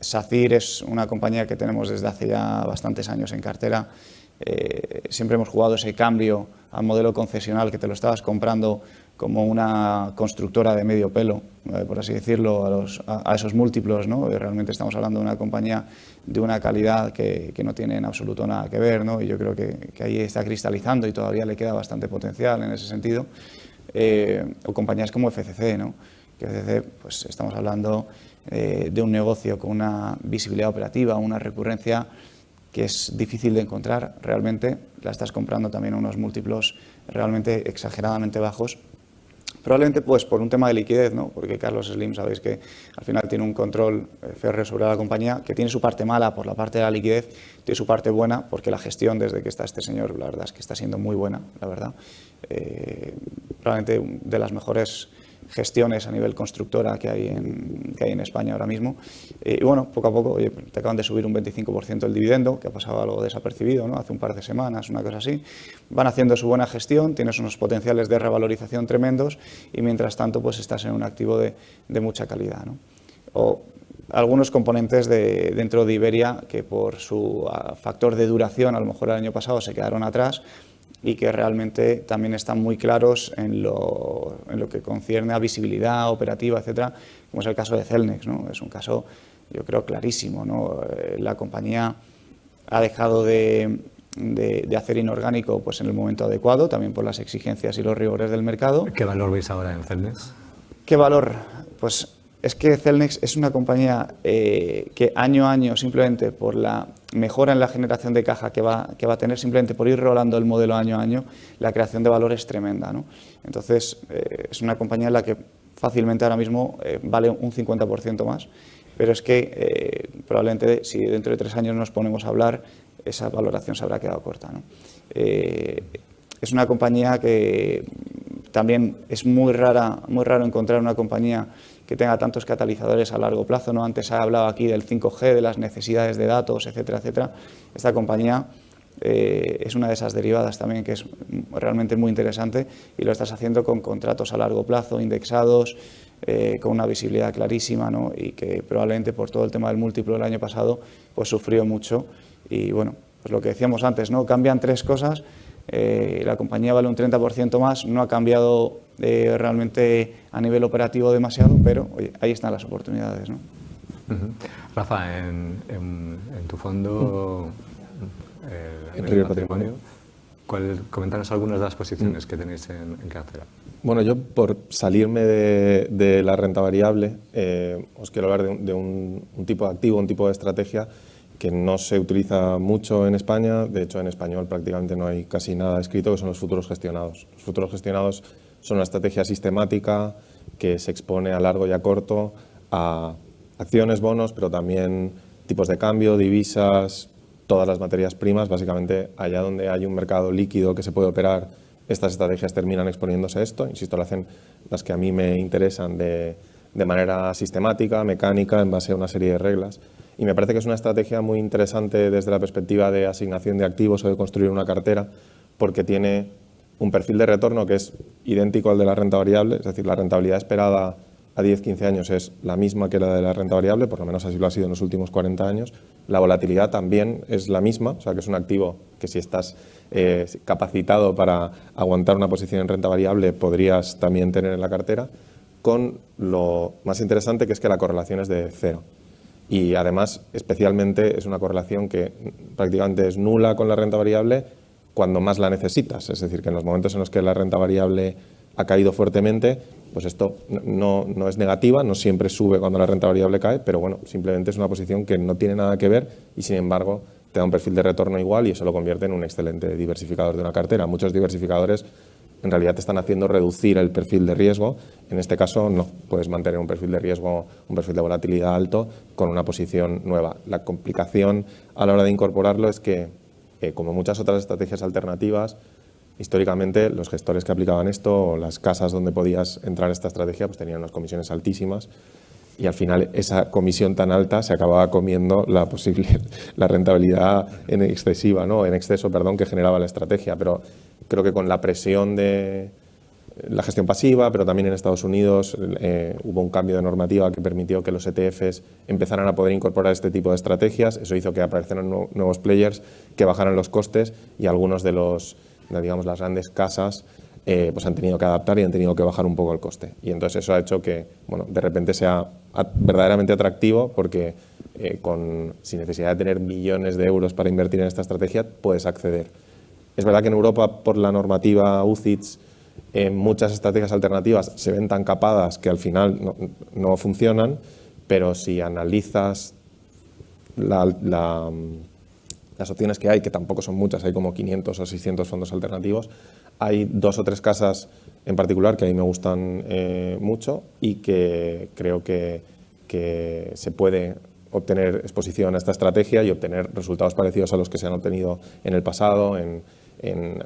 SACIR es una compañía que tenemos desde hace ya bastantes años en cartera. Siempre hemos jugado ese cambio al modelo concesional, que te lo estabas comprando como una constructora de medio pelo, por así decirlo, a esos múltiplos, ¿no? Y realmente estamos hablando de una compañía de una calidad que no tiene en absoluto nada que ver, ¿no? Y yo creo que ahí está cristalizando y todavía le queda bastante potencial en ese sentido. O compañías como FCC, ¿no? Que FCC, pues estamos hablando de un negocio con una visibilidad operativa, una recurrencia que es difícil de encontrar realmente. La estás comprando también a unos múltiplos realmente exageradamente bajos. Probablemente pues por un tema de liquidez, ¿no? Porque Carlos Slim, sabéis que al final tiene un control férreo sobre la compañía, que tiene su parte mala por la parte de la liquidez, tiene su parte buena porque la gestión desde que está este señor, la verdad es que está siendo muy buena, la verdad. Probablemente de las mejores gestiones a nivel constructora que hay en España ahora mismo. Y bueno, poco a poco, oye, te acaban de subir un 25% el dividendo, que ha pasado algo desapercibido, ¿no? Hace un par de semanas, una cosa así. Van haciendo su buena gestión, tienes unos potenciales de revalorización tremendos y mientras tanto pues estás en un activo de mucha calidad, ¿no? O algunos componentes dentro de Iberia que por su factor de duración a lo mejor el año pasado se quedaron atrás y que realmente también están muy claros en lo que concierne a visibilidad operativa, etcétera, como es el caso de Cellnex, ¿no? Es un caso, yo creo, clarísimo, ¿no? La compañía ha dejado de hacer inorgánico pues en el momento adecuado, también por las exigencias y los rigores del mercado. ¿Qué valor veis ahora en Cellnex? ¿Qué valor? Pues es que Cellnex es una compañía que año a año, simplemente por la mejora en la generación de caja que va a tener, simplemente por ir rolando el modelo año a año, la creación de valor es tremenda, ¿no? Entonces, es una compañía en la que fácilmente ahora mismo vale un 50% más, pero es que probablemente si dentro de 3 años nos ponemos a hablar, esa valoración se habrá quedado corta, ¿no? Es una compañía que también es muy raro encontrar una compañía que tenga tantos catalizadores a largo plazo, ¿no? Antes se ha hablado aquí del 5G, de las necesidades de datos, etcétera, etcétera. Esta compañía es una de esas derivadas también que es realmente muy interesante y lo estás haciendo con contratos a largo plazo, indexados, con una visibilidad clarísima, ¿no? Y que probablemente por todo el tema del múltiplo del año pasado pues sufrió mucho y bueno, pues lo que decíamos antes, ¿no? Cambian 3 cosas, la compañía vale un 30% más, no ha cambiado realmente a nivel operativo demasiado, pero oye, ahí están las oportunidades, ¿no? Rafa, en tu fondo en River Patrimonio, coméntanos algunas de las posiciones que tenéis en cartera. Bueno, yo por salirme de la renta variable, os quiero hablar de un tipo de activo, un tipo de estrategia que no se utiliza mucho en España. De hecho, en español prácticamente no hay casi nada escrito, que son los futuros gestionados. Los futuros gestionados son una estrategia sistemática que se expone a largo y a corto a acciones, bonos, pero también tipos de cambio, divisas, todas las materias primas. Básicamente, allá donde hay un mercado líquido que se puede operar, estas estrategias terminan exponiéndose a esto. Insisto, lo hacen las que a mí me interesan de manera sistemática, mecánica, en base a una serie de reglas. Y me parece que es una estrategia muy interesante desde la perspectiva de asignación de activos o de construir una cartera, porque tiene un perfil de retorno que es idéntico al de la renta variable, es decir, la rentabilidad esperada a 10-15 años es la misma que la de la renta variable, por lo menos así lo ha sido en los últimos 40 años. La volatilidad también es la misma, o sea que es un activo que si estás capacitado para aguantar una posición en renta variable podrías también tener en la cartera, con lo más interesante que es que la correlación es de 0. Y además, especialmente, es una correlación que prácticamente es nula con la renta variable cuando más la necesitas. Es decir, que en los momentos en los que la renta variable ha caído fuertemente, pues esto no es negativa, no siempre sube cuando la renta variable cae, pero bueno, simplemente es una posición que no tiene nada que ver y sin embargo te da un perfil de retorno igual y eso lo convierte en un excelente diversificador de una cartera. Muchos diversificadores en realidad te están haciendo reducir el perfil de riesgo. En este caso no, puedes mantener un perfil de riesgo, un perfil de volatilidad alto con una posición nueva. La complicación a la hora de incorporarlo es que, como muchas otras estrategias alternativas, históricamente los gestores que aplicaban esto o las casas donde podías entrar esta estrategia pues tenían unas comisiones altísimas y al final esa comisión tan alta se acababa comiendo la rentabilidad en exceso, que generaba la estrategia. Pero creo que con la presión de la gestión pasiva, pero también en Estados Unidos hubo un cambio de normativa que permitió que los ETFs empezaran a poder incorporar este tipo de estrategias. Eso hizo que aparecieran nuevos players que bajaran los costes y algunos de las grandes casas pues han tenido que adaptar y han tenido que bajar un poco el coste. Y entonces eso ha hecho que de repente sea verdaderamente atractivo porque sin necesidad de tener millones de euros para invertir en esta estrategia puedes acceder. Es verdad que en Europa, por la normativa UCITS, muchas estrategias alternativas se ven tan capadas que al final no funcionan, pero si analizas las opciones que hay, que tampoco son muchas, hay como 500 o 600 fondos alternativos, hay 2 o 3 casas en particular que a mí me gustan mucho y que creo que se puede obtener exposición a esta estrategia y obtener resultados parecidos a los que se han obtenido en el pasado, en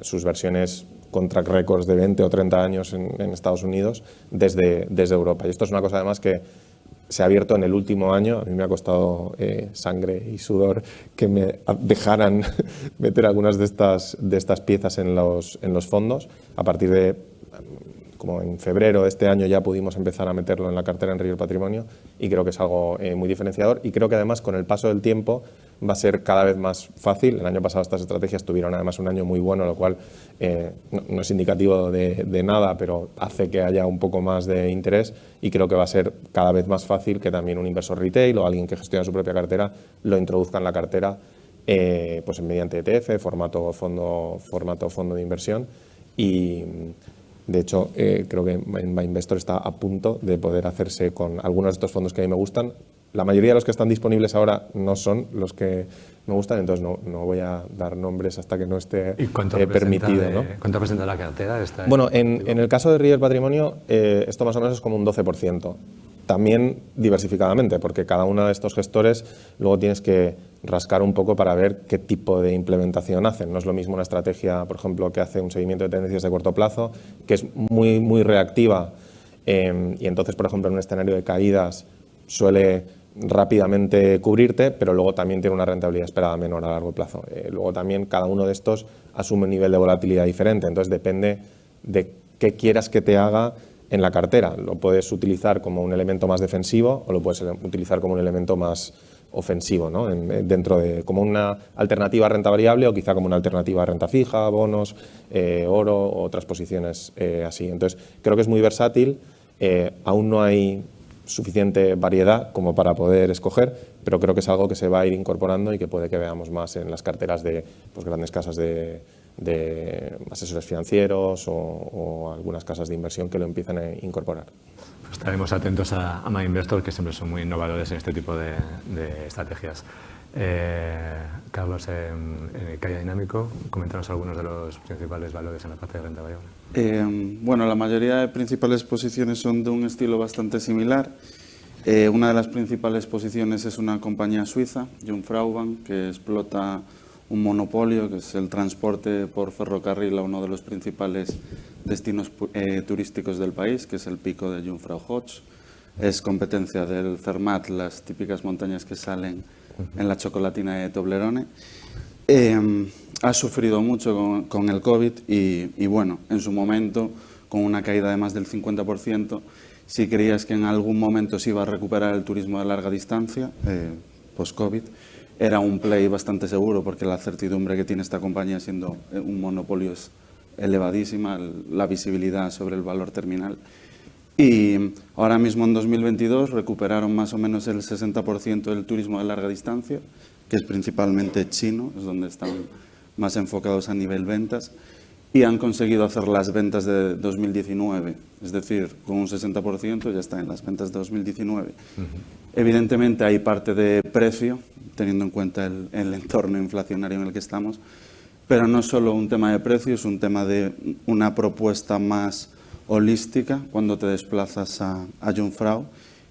sus versiones con track records de 20 o 30 años en Estados Unidos desde Europa. Y esto es una cosa además que se ha abierto en el último año. A mí me ha costado sangre y sudor que me dejaran meter algunas de estas piezas en los fondos. A partir de, como en febrero de este año, ya pudimos empezar a meterlo en la cartera en River Patrimonio y creo que es algo muy diferenciador y creo que además con el paso del tiempo va a ser cada vez más fácil. El año pasado estas estrategias tuvieron además un año muy bueno, lo cual no es indicativo de nada, pero hace que haya un poco más de interés y creo que va a ser cada vez más fácil que también un inversor retail o alguien que gestiona su propia cartera lo introduzca en la cartera pues mediante ETF, formato fondo de inversión y De hecho, creo que MyInvestor está a punto de poder hacerse con algunos de estos fondos que a mí me gustan. La mayoría de los que están disponibles ahora no son los que me gustan, entonces no voy a dar nombres hasta que no esté permitido, ¿no? ¿Cuánto representa la cartera? Bueno, en el caso de River Patrimonio, esto más o menos es como un 12%. También diversificadamente, porque cada uno de estos gestores luego tienes que rascar un poco para ver qué tipo de implementación hacen. No es lo mismo una estrategia, por ejemplo, que hace un seguimiento de tendencias de corto plazo, que es muy reactiva y entonces, por ejemplo, en un escenario de caídas suele rápidamente cubrirte, pero luego también tiene una rentabilidad esperada menor a largo plazo. Luego también cada uno de estos asume un nivel de volatilidad diferente, entonces depende de qué quieras que te haga en la cartera. Lo puedes utilizar como un elemento más defensivo o lo puedes utilizar como un elemento más ofensivo, ¿no? Dentro de como una alternativa a renta variable o quizá como una alternativa a renta fija, bonos, oro o otras posiciones así. Entonces creo que es muy versátil, aún no hay suficiente variedad como para poder escoger, pero creo que es algo que se va a ir incorporando y que puede que veamos más en las carteras de pues, grandes casas de asesores financieros o algunas casas de inversión que lo empiezan a incorporar. Pues estaremos atentos a MyInvestor, que siempre son muy innovadores en este tipo de estrategias. Carlos, en Caja Dinámico, coméntanos algunos de los principales valores en la parte de renta variable. Bueno, la mayoría de principales posiciones son de un estilo bastante similar. Una de las principales posiciones es una compañía suiza, Jungfrau Bank, que explota un monopolio, que es el transporte por ferrocarril a uno de los principales destinos turísticos del país, que es el pico de Jungfrau Joch. Es competencia del Zermatt, las típicas montañas que salen en la chocolatina de Toblerone. Ha sufrido mucho con el COVID y bueno, en su momento, con una caída de más del 50%, si creías que en algún momento se iba a recuperar el turismo de larga distancia, post-COVID, era un play bastante seguro, porque la certidumbre que tiene esta compañía, siendo un monopolio, es elevadísima, la visibilidad sobre el valor terminal. Y ahora mismo en 2022 recuperaron más o menos el 60% del turismo de larga distancia, que es principalmente chino, es donde están más enfocados a nivel ventas, y han conseguido hacer las ventas de 2019, es decir, con un 60% ya está en las ventas de 2019. Evidentemente hay parte de precio, teniendo en cuenta el entorno inflacionario en el que estamos, pero no es solo un tema de precio, es un tema de una propuesta más holística cuando te desplazas a Jungfrau,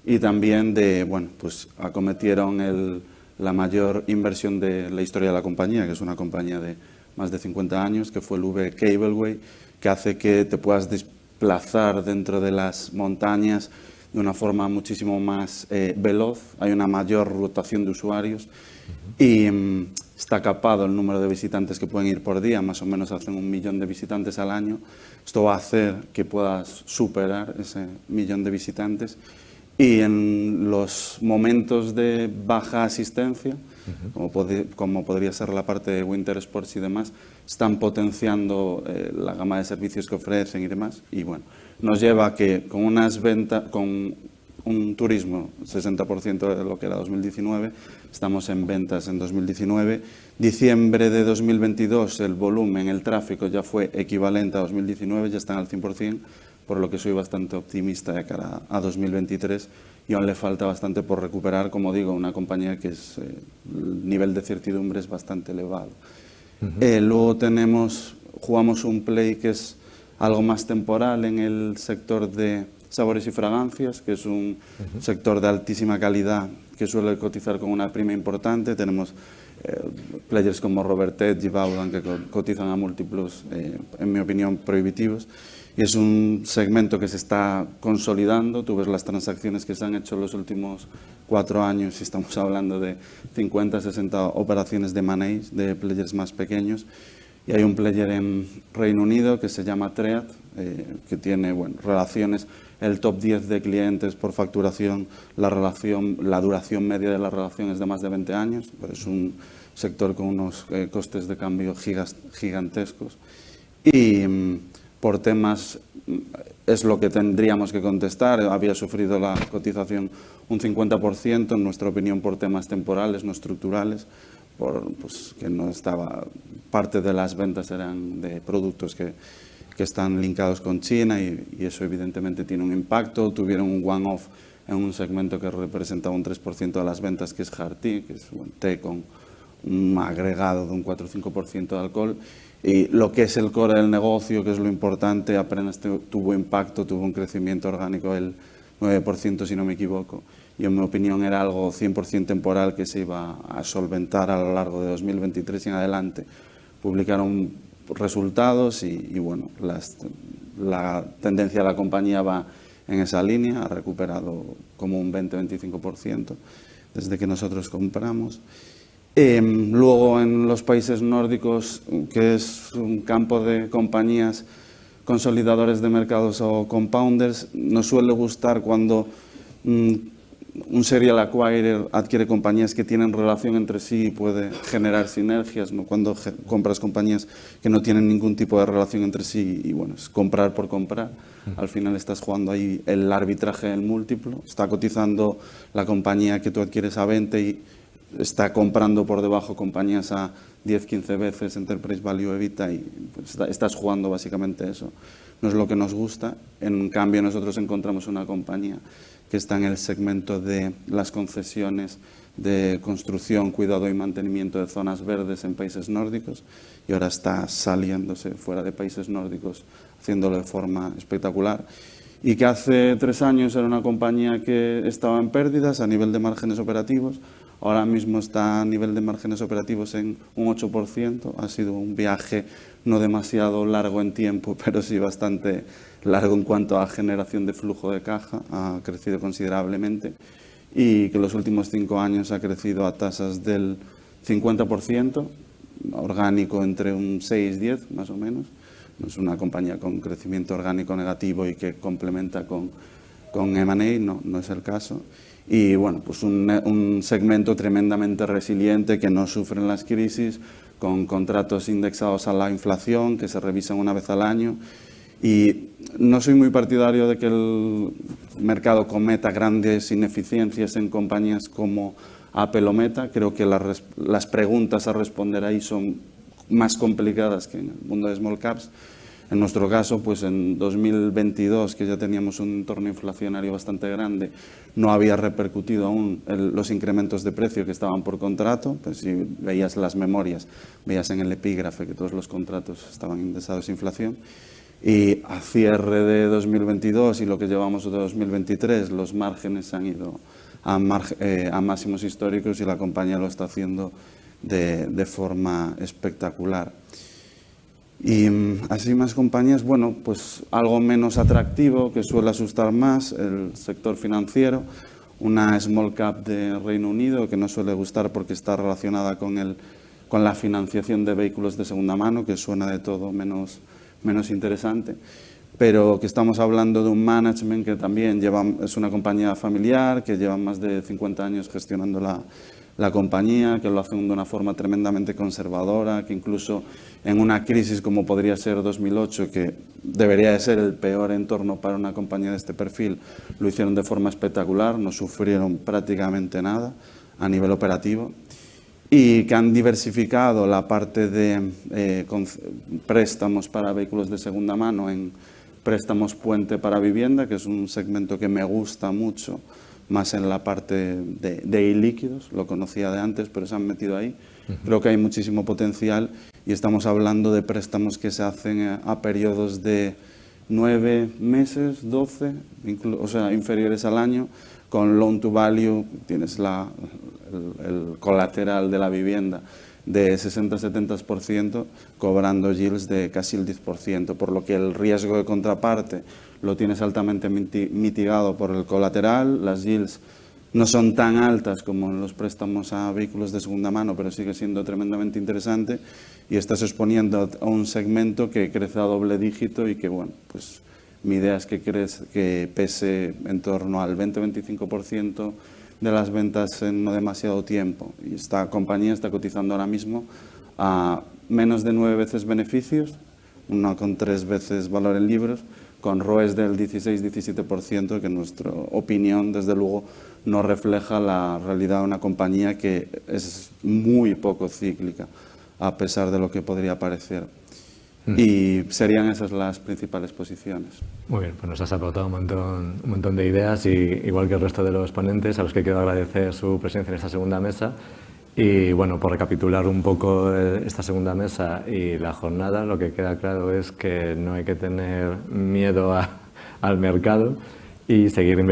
y también de, bueno, pues acometieron la mayor inversión de la historia de la compañía, que es una compañía de más de 50 años, que fue el V Cableway, que hace que te puedas desplazar dentro de las montañas de una forma muchísimo más veloz. Hay una mayor rotación de usuarios y está capado el número de visitantes que pueden ir por día, más o menos hacen 1 millón de visitantes al año. Esto va a hacer que puedas superar ese 1 millón de visitantes, y en los momentos de baja asistencia, como podría ser la parte de Winter Sports y demás, están potenciando la gama de servicios que ofrecen y demás, y bueno, nos lleva a que con unas ventas, con un turismo 60% de lo que era 2019, estamos en ventas en 2019. Diciembre de 2022 el volumen, el tráfico ya fue equivalente a 2019, ya están al 100%, por lo que soy bastante optimista de cara a 2023, y aún le falta bastante por recuperar, como digo, una compañía que el nivel de certidumbre es bastante elevado. Luego jugamos un play que es algo más temporal en el sector de sabores y fragancias, que es un sector de altísima calidad que suele cotizar con una prima importante. Tenemos players como Robertet y Vaughan que cotizan a múltiplos, en mi opinión, prohibitivos. Y es un segmento que se está consolidando. Tú ves las transacciones que se han hecho en los últimos 4 años y estamos hablando de 50, 60 operaciones de M&As, de players más pequeños. Y hay un player en Reino Unido que se llama Treat, que tiene relaciones, el top 10 de clientes por facturación, la duración media de la relación es de más de 20 años, pero es un sector con unos costes de cambio gigantescos. Y por temas, es lo que tendríamos que contestar, había sufrido la cotización un 50%, en nuestra opinión, por temas temporales, no estructurales, que no estaba, parte de las ventas eran de productos que que están linkados con China y eso evidentemente tiene un impacto. Tuvieron un one-off en un segmento que representaba un 3% de las ventas, que es hard tea, que es un té con un agregado de un 4 o 5% de alcohol. Y lo que es el core del negocio, que es lo importante, apenas tuvo impacto, tuvo un crecimiento orgánico del 9%, si no me equivoco. Y en mi opinión era algo 100% temporal que se iba a solventar a lo largo de 2023 y en adelante. Publicaron resultados y bueno, la tendencia de la compañía va en esa línea, ha recuperado como un 20-25% desde que nosotros compramos. Luego en los países nórdicos, que es un campo de compañías consolidadores de mercados o compounders, nos suele gustar cuando un serial acquirer adquiere compañías que tienen relación entre sí y puede generar sinergias, ¿no? Cuando compras compañías que no tienen ningún tipo de relación entre sí y bueno, es comprar por comprar. Al final estás jugando ahí el arbitraje del múltiplo. Está cotizando la compañía que tú adquieres a 20 y está comprando por debajo compañías a 10-15 veces Enterprise Value EBITDA y pues, estás jugando básicamente eso. No es lo que nos gusta. En cambio, nosotros encontramos una compañía que está en el segmento de las concesiones de construcción, cuidado y mantenimiento de zonas verdes en países nórdicos y ahora está saliéndose fuera de países nórdicos, haciéndolo de forma espectacular. Y que hace 3 años era una compañía que estaba en pérdidas a nivel de márgenes operativos. Ahora mismo está a nivel de márgenes operativos en un 8%. Ha sido un viaje no demasiado largo en tiempo, pero sí bastante largo en cuanto a generación de flujo de caja. Ha crecido considerablemente y que los últimos 5 años ha crecido a tasas del 50%, orgánico entre un 6-10 más o menos. No es una compañía con crecimiento orgánico negativo y que complementa con M&A, no es el caso. Y bueno, pues un segmento tremendamente resiliente que no sufre las crisis, con contratos indexados a la inflación que se revisan una vez al año. Y no soy muy partidario de que el mercado cometa grandes ineficiencias en compañías como Apple o Meta. Creo que las preguntas a responder ahí son más complicadas que en el mundo de small caps. En nuestro caso, pues en 2022, que ya teníamos un entorno inflacionario bastante grande, no había repercutido aún los incrementos de precio que estaban por contrato. Pues si veías las memorias, veías en el epígrafe que todos los contratos estaban indexados a inflación. Y a cierre de 2022 y lo que llevamos de 2023, los márgenes han ido a máximos históricos y la compañía lo está haciendo de forma espectacular. Y así más compañías, bueno, pues algo menos atractivo, que suele asustar más, el sector financiero, una small cap de Reino Unido que no suele gustar porque está relacionada con la financiación de vehículos de segunda mano, que suena de todo menos interesante, pero que estamos hablando de un management que también es una compañía familiar, que lleva más de 50 años gestionando la compañía, que lo hacen de una forma tremendamente conservadora, que incluso en una crisis como podría ser 2008, que debería de ser el peor entorno para una compañía de este perfil, lo hicieron de forma espectacular, no sufrieron prácticamente nada a nivel operativo y que han diversificado la parte de préstamos para vehículos de segunda mano en préstamos puente para vivienda, que es un segmento que me gusta mucho, más en la parte de ilíquidos, lo conocía de antes, pero se han metido ahí. Creo que hay muchísimo potencial y estamos hablando de préstamos que se hacen a periodos de 9 meses, 12, o sea, inferiores al año, con loan to value, tienes el colateral de la vivienda de 60-70%, cobrando yields de casi el 10%, por lo que el riesgo de contraparte lo tienes altamente mitigado por el colateral. Las yields no son tan altas como en los préstamos a vehículos de segunda mano, pero sigue siendo tremendamente interesante y estás exponiendo a un segmento que crece a doble dígito y que, bueno, pues mi idea es que pese en torno al 20-25% de las ventas en no demasiado tiempo. Y esta compañía está cotizando ahora mismo a menos de 9 veces beneficios, 1,3 veces valor en libros, con ROEs del 16-17%, que en nuestra opinión, desde luego, no refleja la realidad de una compañía que es muy poco cíclica, a pesar de lo que podría parecer. Y serían esas las principales posiciones. Muy bien, pues nos has aportado un montón de ideas, y igual que el resto de los ponentes, a los que quiero agradecer su presencia en esta segunda mesa. Y bueno, por recapitular un poco esta segunda mesa y la jornada, lo que queda claro es que no hay que tener miedo al mercado y seguir investigando.